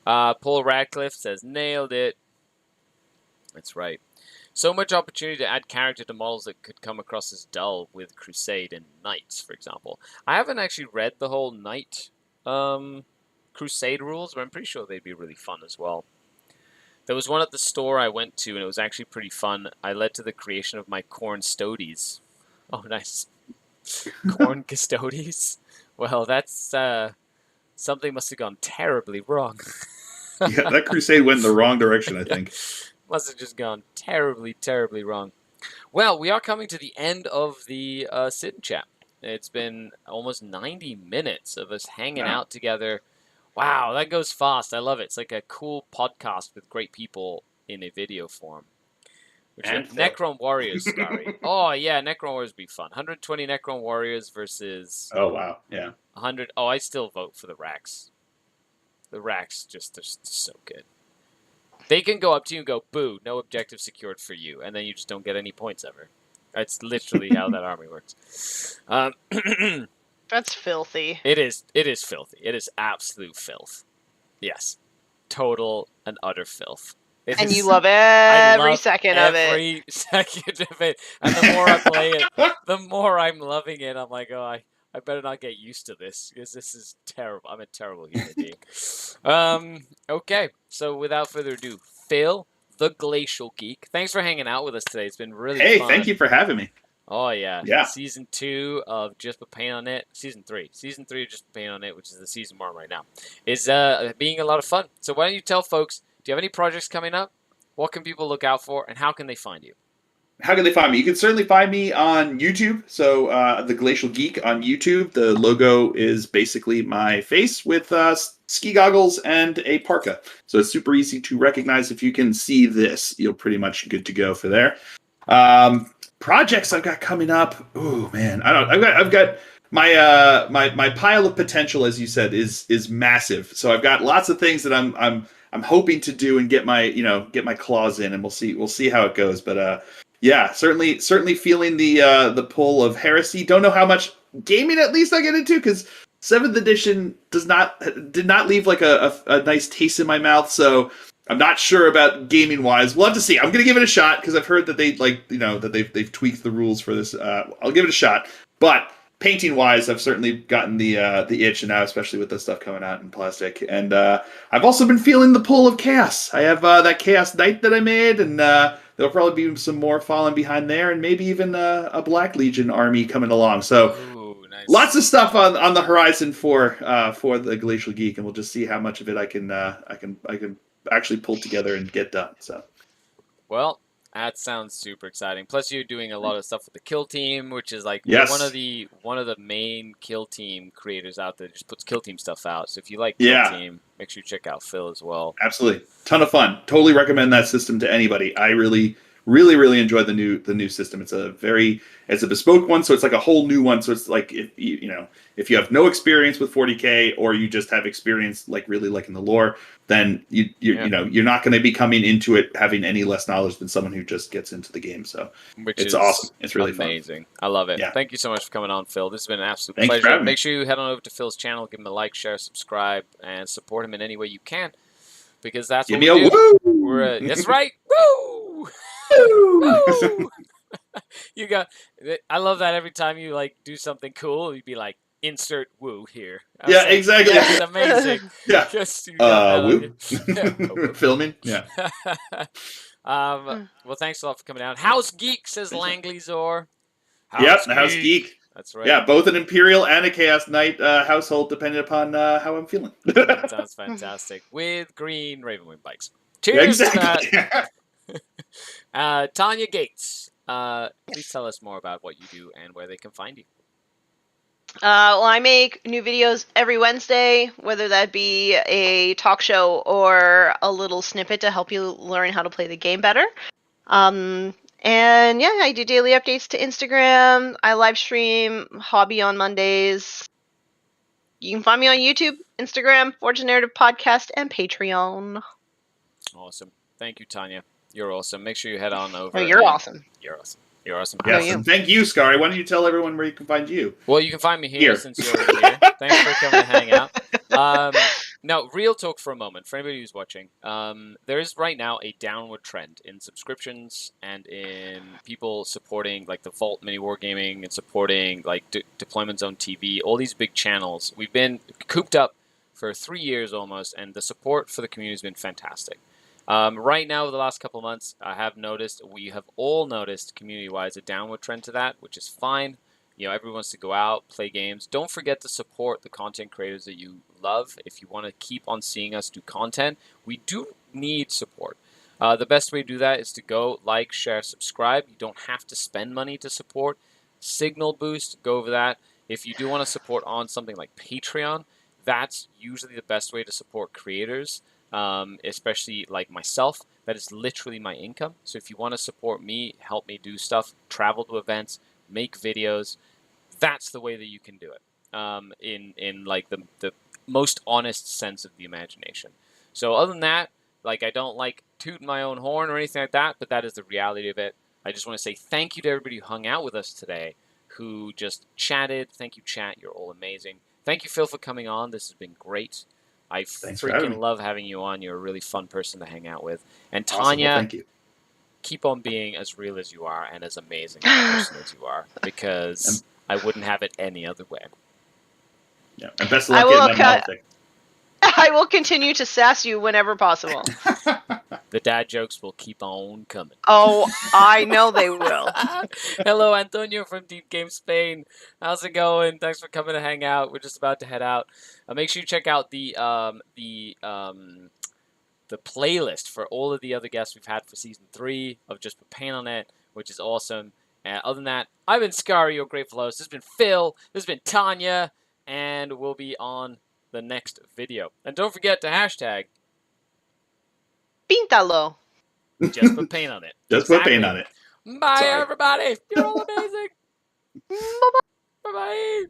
Paul Radcliffe says, nailed it. That's right. So much opportunity to add character to models that could come across as dull with Crusade and Knights, for example. I haven't actually read the whole Knight Crusade rules, but I'm pretty sure they'd be really fun as well. There was one at the store I went to, and it was actually pretty fun. I led to the creation of my Corn Stodes. Oh, nice. Corn Custodes? Well, that's... something must have gone terribly wrong. Yeah, that crusade went in the wrong direction, I think. Must have just gone terribly, terribly wrong. Well, we are coming to the end of the Sit and Chat. It's been almost 90 minutes of us hanging out together. Wow, that goes fast. I love it. It's like a cool podcast with great people in a video form. Necron Warriors, Skari. Oh, yeah, Necron Warriors would be fun. 120 Necron Warriors versus... Oh, wow, yeah. 100... Oh, I still vote for the Rax. The Rax they're so good. They can go up to you and go, boo, no objective secured for you, and then you just don't get any points ever. That's literally how that army works. That's filthy. It is filthy. It is absolute filth. Yes. Total and utter filth. And you love every second of it. Every second of it. And the more I play it, the more I'm loving it. I'm like, oh, I better not get used to this, because this is terrible. I'm a terrible human being. Okay, so without further ado, Phil, the Glacial Geek, thanks for hanging out with us today. It's been really fun. Hey, thank you for having me. Oh, yeah. Yeah. Season 2 of Just Put Paint on It. Season 3 of Just Put Paint on It, which is the season we're on right now, is being a lot of fun. So why don't you tell folks, do you have any projects coming up? What can people look out for, and how can they find you? How can they find me? You can certainly find me on YouTube. So the Glacial Geek on YouTube. The logo is basically my face with ski goggles and a parka. So it's super easy to recognize. If you can see this, you're pretty much good to go for there. projects I've got coming up. Oh man, I've got my pile of potential, as you said, is massive. So I've got lots of things that I'm hoping to do and get my claws in, and we'll see how it goes. But yeah, certainly feeling the pull of Heresy. Don't know how much gaming at least I get into, because 7th edition did not leave like a nice taste in my mouth. So I'm not sure about gaming wise. We'll have to see. I'm gonna give it a shot because I've heard that they've tweaked the rules for this. I'll give it a shot. But painting wise, I've certainly gotten the itch now, especially with the stuff coming out in plastic. And I've also been feeling the pull of Chaos. I have that Chaos Knight that I made, and there'll probably be some more falling behind there, and maybe even a Black Legion army coming along. So Nice. lots of stuff on the horizon for the Glacial Geek, and we'll just see how much of it I can actually pull together and get done. So, well, that sounds super exciting. Plus, you're doing a lot of stuff with the Kill Team, which is like yes. one of the main Kill Team creators out there. Just puts Kill Team stuff out. So if you like Kill Team, make sure you check out Phil as well. Absolutely, ton of fun. Totally recommend that system to anybody. I really enjoy the new system. It's a bespoke one, so it's like a whole new one. So it's like if you have no experience with 40K, or you just have experience like really liking the lore, then you're not going to be coming into it having any less knowledge than someone who just gets into the game. So it's awesome. It's really amazing. Fun. I love it. Yeah. Thank you so much for coming on, Phil. This has been an absolute Thanks pleasure. for having me. Make sure you head on over to Phil's channel, give him a like, share, subscribe, and support him in any way you can, because that's Give what me we a do. woo! That's right. Woo! Woo! You got. I love that every time you like do something cool, you'd be like, "Insert woo here." Yeah, exactly. That's amazing. Yeah. Just woo. Yeah. Filming. Yeah. Well, thanks a lot for coming out. House Geek, says Langley Zor. Yep, the House Geek. That's right. Yeah, both an Imperial and a Chaos Knight household, depending upon how I'm feeling. That sounds fantastic. With green Ravenwing bikes. Cheers. Exactly. Tanya Gates, please tell us more about what you do and where they can find you. Well, I make new videos every Wednesday, whether that be a talk show or a little snippet to help you learn how to play the game better. And yeah, I do daily updates to Instagram. I live stream Hobby on Mondays. You can find me on YouTube, Instagram, Forge Narrative Podcast, and Patreon. Awesome. Thank you, Tanya. You're awesome. Make sure you head on over. Oh, you're awesome. You're awesome. You're awesome. Yes, and thank you, Skari. Why don't you tell everyone where you can find you? Well, you can find me here since you're over here. Thanks for coming to hang out. Now, real talk for a moment. For anybody who's watching, there is right now a downward trend in subscriptions and in people supporting like the Vault Mini Wargaming and supporting like Deployment Zone TV, all these big channels. We've been cooped up for 3 years almost, and the support for the community has been fantastic. Right now, over the last couple of months, we have all noticed community-wise a downward trend to that, which is fine. Everyone wants to go out, play games. Don't forget to support the content creators that you love. If you want to keep on seeing us do content, we do need support. The best way to do that is to go like, share, subscribe. You don't have to spend money to support. Signal boost, go over that. If you do want to support on something like Patreon, that's usually the best way to support creators. Especially like myself, that is literally my income. So if you want to support me, help me do stuff, travel to events, make videos, that's the way that you can do it. In like the most honest sense of the imagination. So other than that, like I don't like tooting my own horn or anything like that, but that is the reality of it. I just want to say thank you to everybody who hung out with us today, who just chatted. Thank you, chat. You're all amazing. Thank you, Phil, for coming on. This has been great. I freaking love having you on. You're a really fun person to hang out with. And Tanya, awesome. Well, thank you. Keep on being as real as you are and as amazing a person as you are, because I wouldn't have it any other way. Yeah, and best of luck getting that mouth. I will continue to sass you whenever possible. The dad jokes will keep on coming. Oh, I know they will. Hello, Antonio from Deep Game Spain. How's it going? Thanks for coming to hang out. We're just about to head out. Make sure you check out the playlist for all of the other guests we've had for Season 3 of Just Put Paint on It, which is awesome. Other than that, I've been Skari, your grateful host. This has been Phil. This has been Tanya. And we'll be on the next video. And don't forget to hashtag Píntalo. Just Put Paint on It. Just put paint on it. Bye, Sorry. everybody. You're all amazing. Bye-bye.